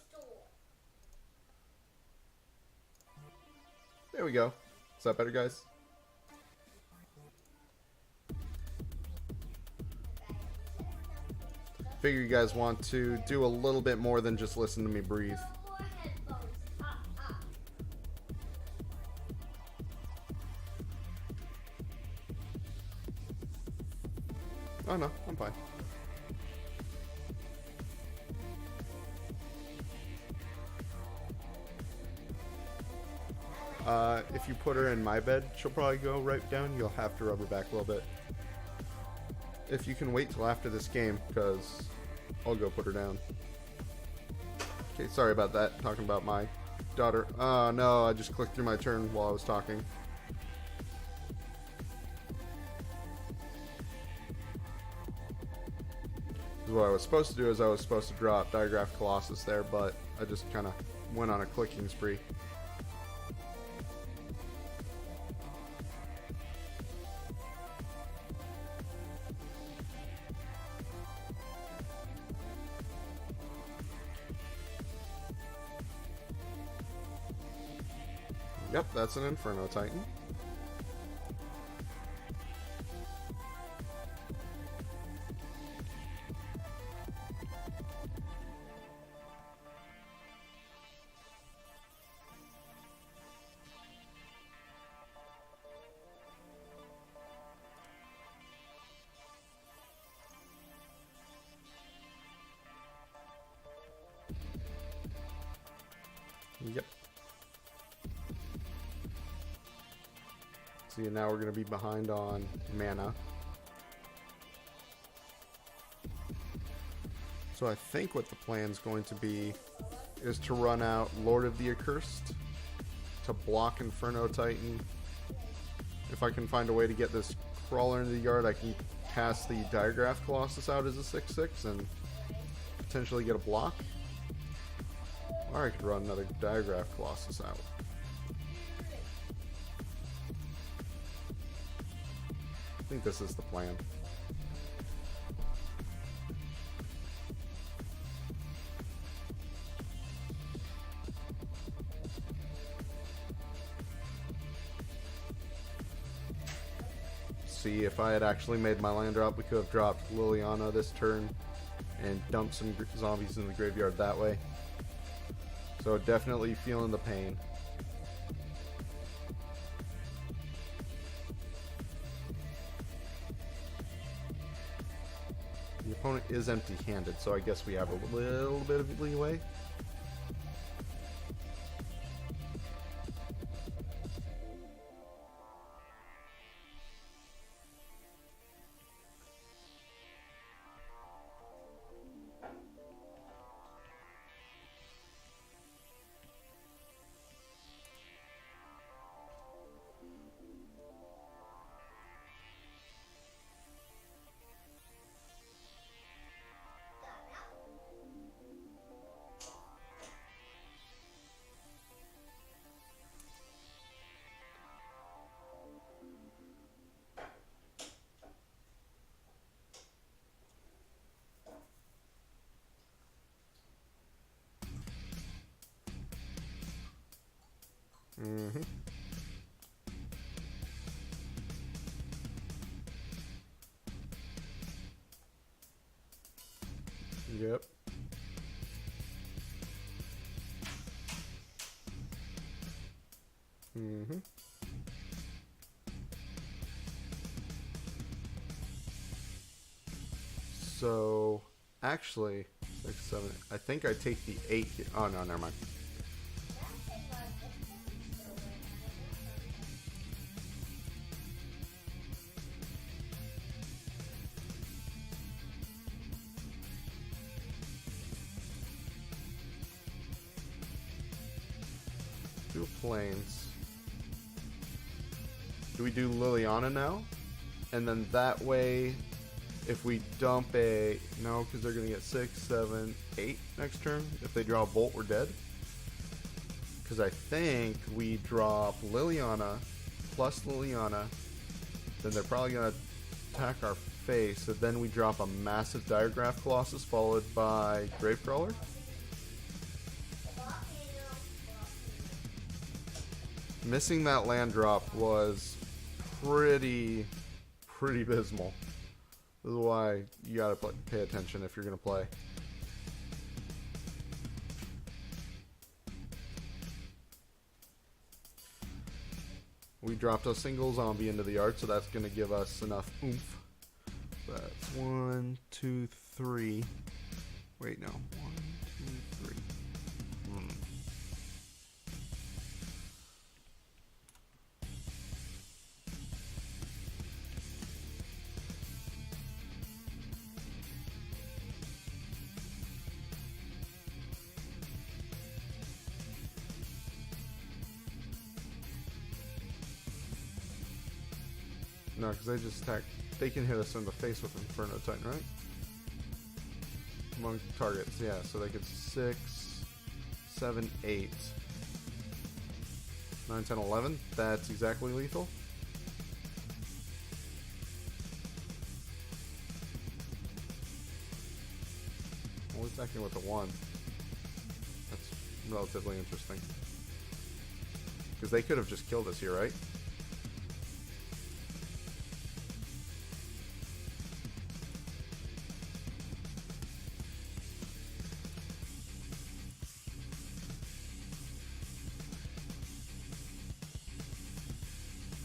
There we go. Is that better, guys? Figure you guys want to do a little bit more than just listen to me breathe. Oh no, I'm fine. If you put her in my bed, she'll probably go right down. You'll have to rub her back a little bit. If you can wait till after this game, because I'll go put her down. Okay, sorry about that. Talking about my daughter. Oh no, I just clicked through my turn while I was talking. What I was supposed to do is I was supposed to drop Diagraph Colossus there, but I just kind of went on a clicking spree. Yep, that's an Inferno Titan. Yep. See, now we're going to be behind on mana. So I think what the plan's going to be is to run out Lord of the Accursed to block Inferno Titan. If I can find a way to get this crawler into the yard, I can cast the Diagraph Colossus out as a 6/6 and potentially get a block. Or I could run another Diagraph Colossus out. I think this is the plan. See, if I had actually made my land drop, we could have dropped Liliana this turn and dumped some zombies in the graveyard that way. So definitely feeling the pain. The opponent is empty-handed, so I guess we have a little bit of leeway. Mm-hmm. Yep. Mm-hmm. So, actually, 6, 7, I think I take the 8 here. Oh, no, never mind. Do planes. Do we do Liliana now? And then that way, if we dump a... No, because they're going to get 6, 7, 8 next turn. If they draw a Bolt, we're dead. Because I think we drop Liliana plus Liliana. Then they're probably going to attack our face. So then we drop a massive Diagraph Colossus followed by Gravecrawler. Missing that land drop was pretty abysmal. This is why you gotta pay attention if you're gonna play. We dropped a single zombie into the yard, so that's gonna give us enough oomph. That's 1, 2, 3. Wait, no. 1, 2, 3. No, because they just attack. They can hit us in the face with Inferno Titan, right? Among targets, yeah. So they could 6, 7, 8, 9, 10, 11. That's exactly lethal. Well, attacking with a 1. That's relatively interesting. Because they could have just killed us here, right?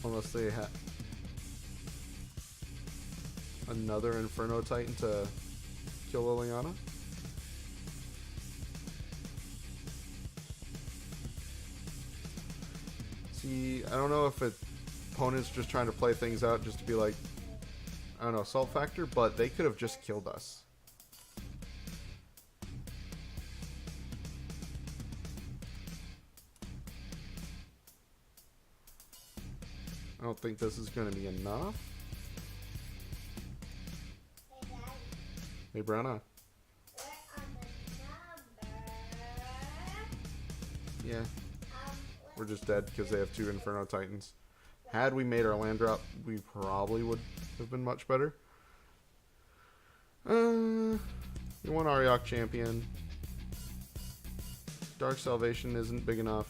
Unless they have another Inferno Titan to kill Liliana. See, I don't know if opponent's just trying to play things out just to be like, I don't know, assault factor, but they could have just killed us. I don't think this is going to be enough. Hey, Daddy. Hey, Brenna. We're on the number. Yeah, Um, we're just dead because they have 2 Inferno Titans. Had we made our land drop, we probably would have been much better. You want Ariok Champion. Dark Salvation isn't big enough.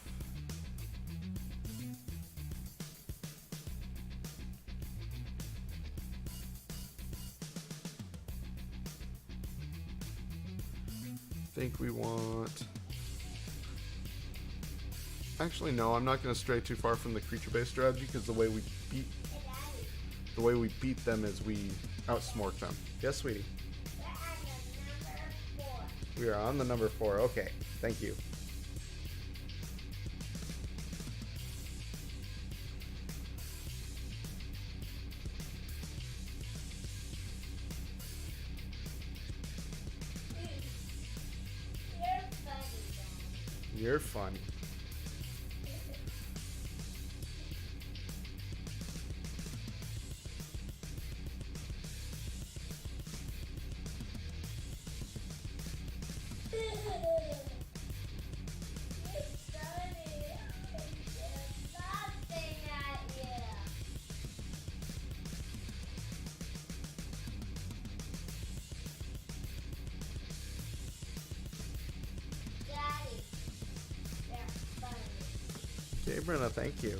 Think we want... Actually, no, I'm not going to stray too far from the creature-based strategy because the way we beat hey, Daddy. them is we outsmart them. Yes, sweetie. We're on the number 4. We are on the number 4. Okay, thank you. You're funny, Daddy. You're funny. Okay, Brenna, thank you.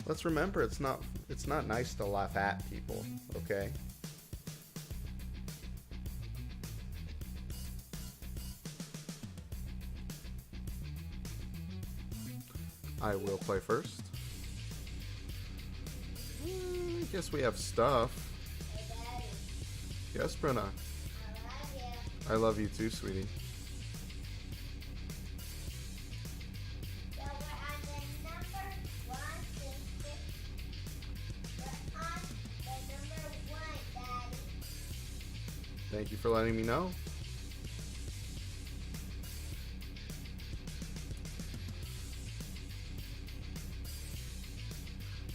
Let's remember it's not nice to laugh at people, okay? I will play first. I guess we have stuff. Yes, Brenna. I love you too, sweetie. Thank you for letting me know.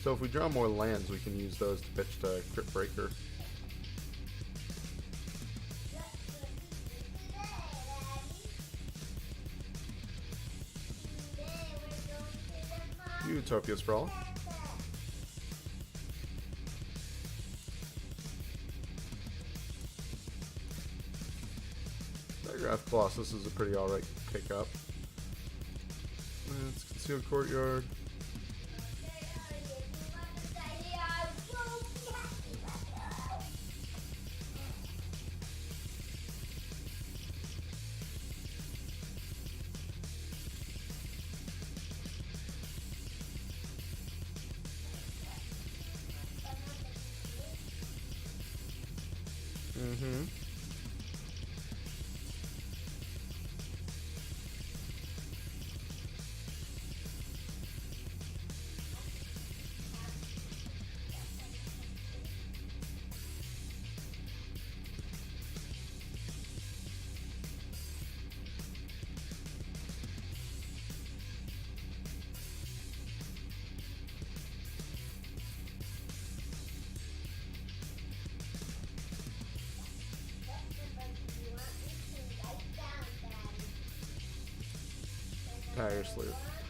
So if we draw more lands, we can use those to pitch to Crypt Breaker. Utopia Sprawl. Digraph Colossus is a pretty alright pickup. It's Concealed Courtyard. Mm-hmm.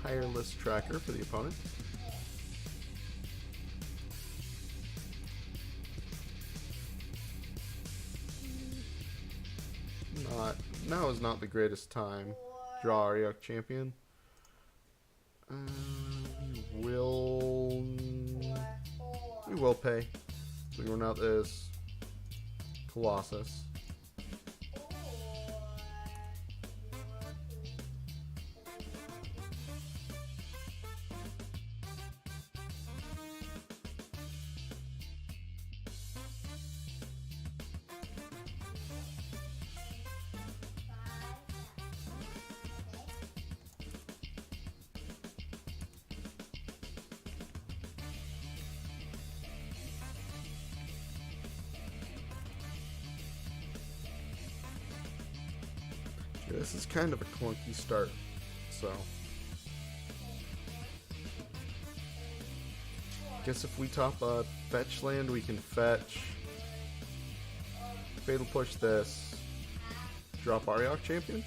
Tireless tracker for the opponent. Now is not the greatest time. Draw Ariok Champion. We will pay. So we run out this Colossus. This is kind of a clunky start, so Guess if we top a fetch land, we can fetch. Fatal Push this. Drop Ariok Champion?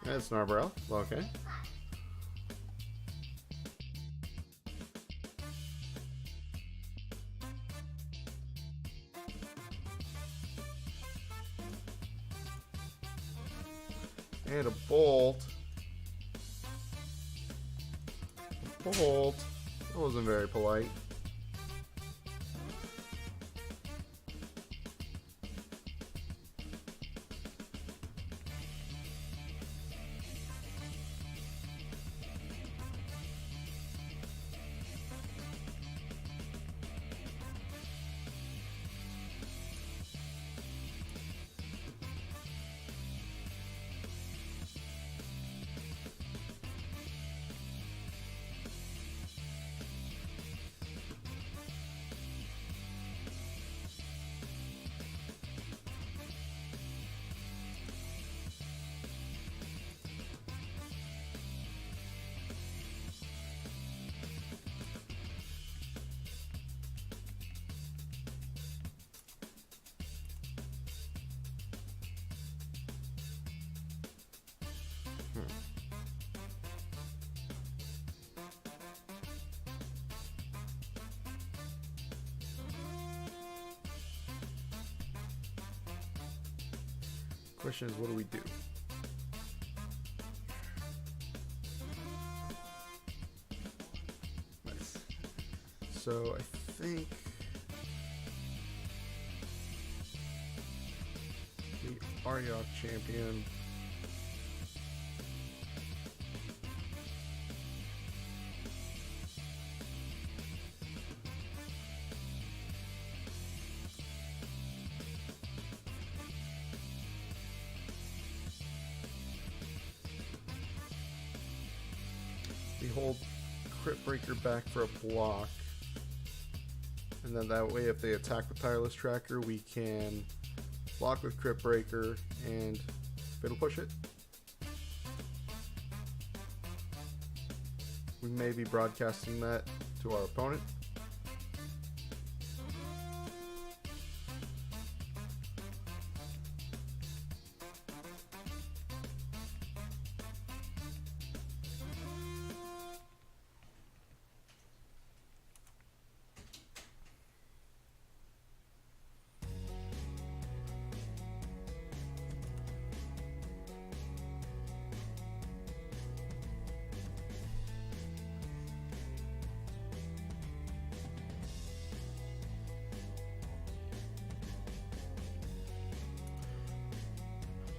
That's Narbarel. Okay. And a bolt. Bolt. That wasn't very polite. Question is, what do we do? Nice. So I think the Ariok champion. We hold Crit Breaker back for a block, and then that way if they attack with Tireless Tracker, we can block with Crit Breaker and Fatal Push it. We may be broadcasting that to our opponent.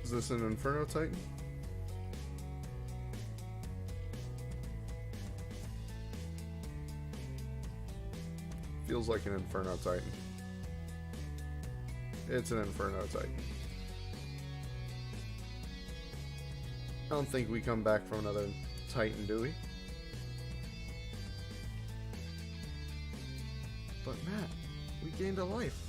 Is this an Inferno Titan? Feels like an Inferno Titan. It's an Inferno Titan. I don't think we come back from another Titan, do we? But Matt, we gained a life.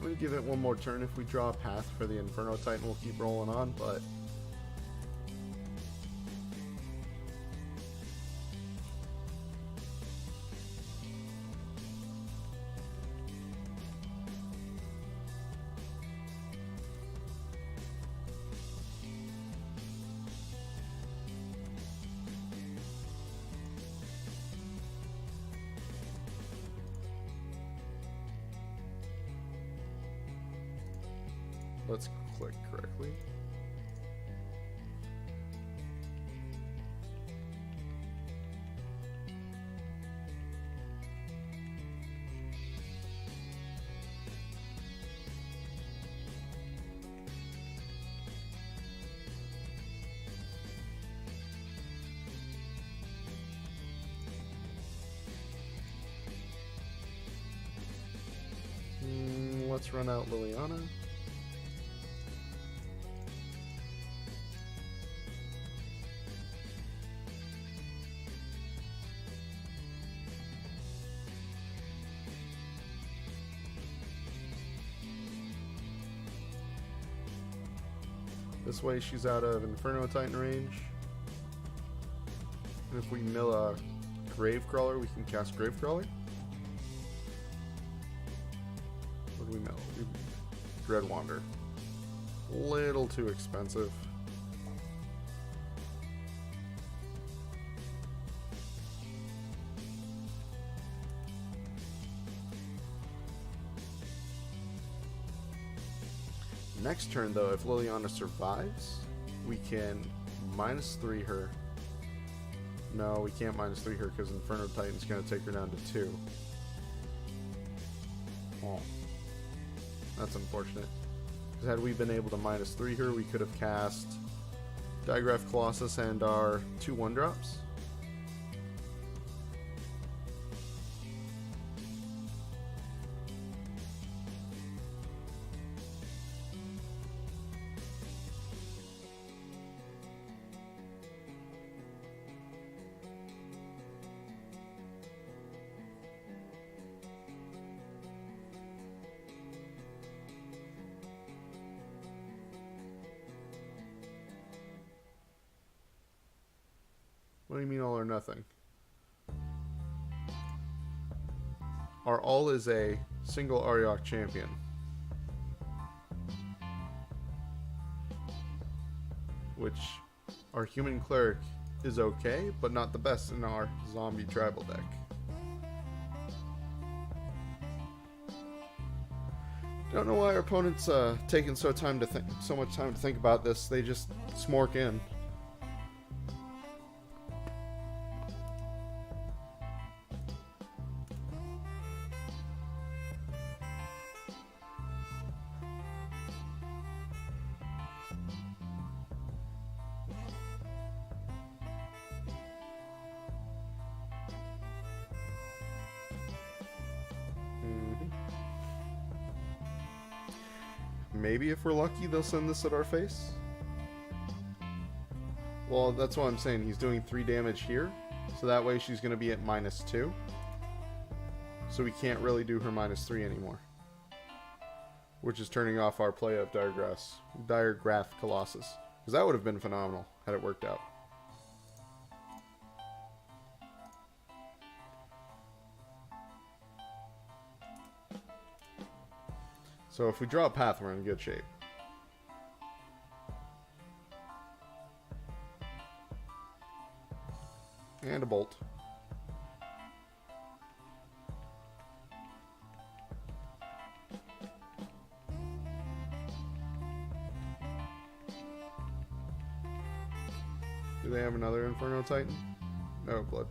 We give it one more turn. If we draw a path for the Inferno Titan, we'll keep rolling on, but Let's click correctly. Let's run out Liliana. This way she's out of Inferno Titan range. And if we mill a Gravecrawler, we can cast Gravecrawler. What do we mill? Dreadwander. Little too expensive. Next turn, though, if Liliana survives, we can -3 her. No, we can't -3 her because Inferno Titan's going to take her down to 2. Oh. That's unfortunate. Because had we been able to -3 her, we could have cast Digraph Colossus and our 2 1-drops. What do you mean all or nothing? Our all is a single Ariok champion. Which our human cleric is okay, but not the best in our zombie tribal deck. Don't know why our opponent's taking so much time to think about this. They just smork in. Maybe if we're lucky, they'll send this at our face. Well, that's what I'm saying. He's doing 3 damage here. So that way she's going to be at -2. So we can't really do her -3 anymore. Which is turning off our play of Diregraph Colossus. Because that would have been phenomenal had it worked out. So if we draw a path, we're in good shape. And a bolt. Do they have another Inferno Titan? No, blood.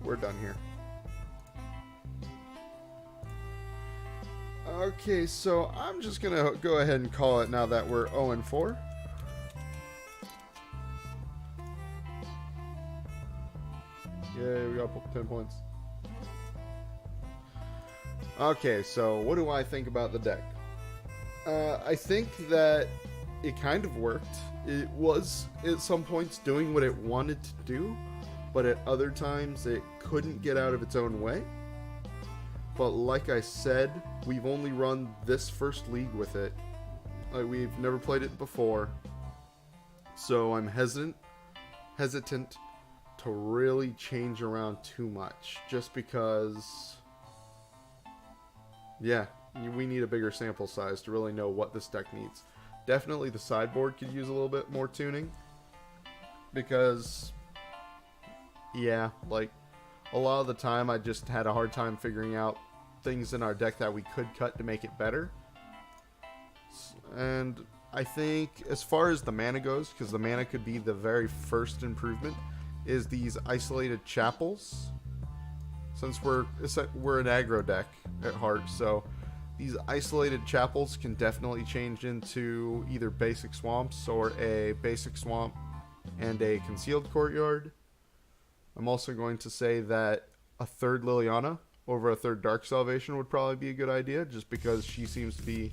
We're done here. Okay, so I'm just gonna go ahead and call it now that we're 0-4. Yay, we got 10 points. Okay, so what do I think about the deck? I think that it kind of worked. It was, at some points, doing what it wanted to do, but at other times it couldn't get out of its own way. But like I said, we've only run this first league with it. We've never played it before. So I'm hesitant to really change around too much. Just because, yeah, we need a bigger sample size to really know what this deck needs. Definitely the sideboard could use a little bit more tuning. Because, yeah, like, a lot of the time I just had a hard time figuring out things in our deck that we could cut to make it better. And I think as far as the mana goes, because the mana could be the very first improvement, is these isolated chapels. Since we're an aggro deck at heart, so these isolated chapels can definitely change into either basic swamps or a basic swamp and a concealed courtyard. I'm also going to say that a third Liliana over a third Dark Salvation would probably be a good idea, just because she seems to be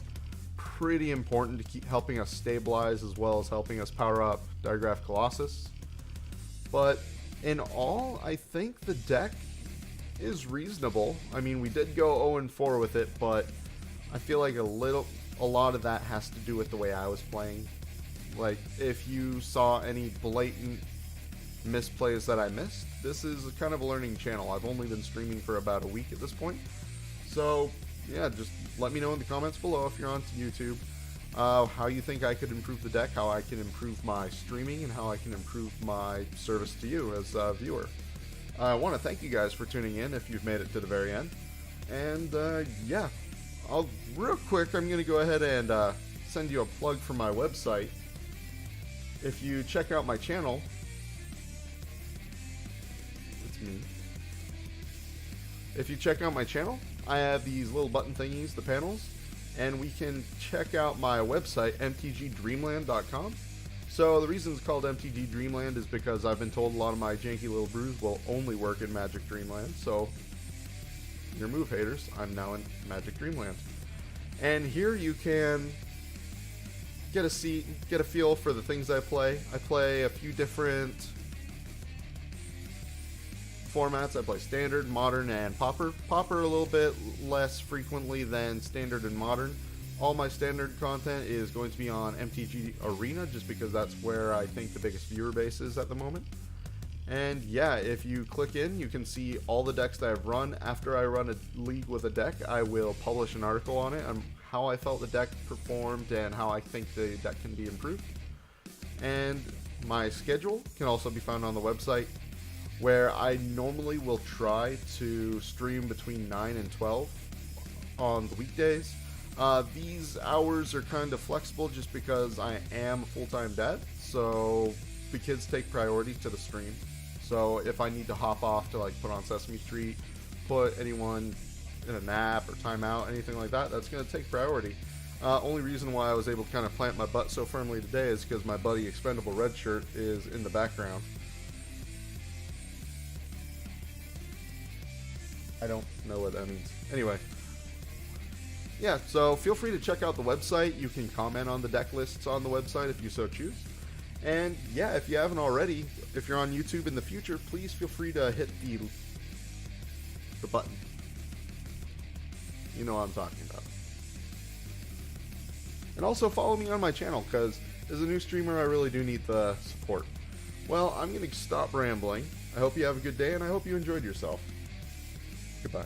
pretty important to keep helping us stabilize as well as helping us power up Digraph Colossus. But in all, I think the deck is reasonable. I mean, we did go 0-4 with it, but I feel like a lot of that has to do with the way I was playing. Like, if you saw any blatant misplays that I missed, this is kind of a learning channel. I've only been streaming for about a week at this point. So, yeah, just let me know in the comments below if you're on YouTube how you think I could improve the deck, how I can improve my streaming, and how I can improve my service to you as a viewer. I want to thank you guys for tuning in if you've made it to the very end. And, yeah, real quick, I'm going to go ahead and send you a plug for my website. If you check out my channel, it's me. If you check out my channel, I have these little button thingies, the panels, and we can check out my website, mtgdreamland.com. So the reason it's called MTG Dreamland is because I've been told a lot of my janky little brews will only work in Magic Dreamland. So, your move haters, I'm now in Magic Dreamland. And here you can get a feel for the things I play. I play a few different formats. I play Standard, Modern, and Pauper. Pauper a little bit less frequently than Standard and Modern. All my Standard content is going to be on MTG Arena, just because that's where I think the biggest viewer base is at the moment. And yeah, if you click in, you can see all the decks that I've run. After I run a league with a deck, I will publish an article on it, on how I felt the deck performed and how I think the deck can be improved. And my schedule can also be found on the website, where I normally will try to stream between 9 and 12 on the weekdays. These hours are kind of flexible just because I am a full-time dad, so the kids take priority to the stream. So if I need to hop off to like put on Sesame Street, put anyone in a nap or timeout, anything like that, that's going to take priority. Only reason why I was able to kind of plant my butt so firmly today is because my buddy Expendable Red Shirt is in the background. I don't know what that means. Anyway. Yeah, so feel free to check out the website. You can comment on the deck lists on the website if you so choose. And yeah, if you haven't already, if you're on YouTube in the future, please feel free to hit the button. You know what I'm talking about. And also follow me on my channel, because as a new streamer, I really do need the support. Well, I'm going to stop rambling. I hope you have a good day, and I hope you enjoyed yourself. Goodbye.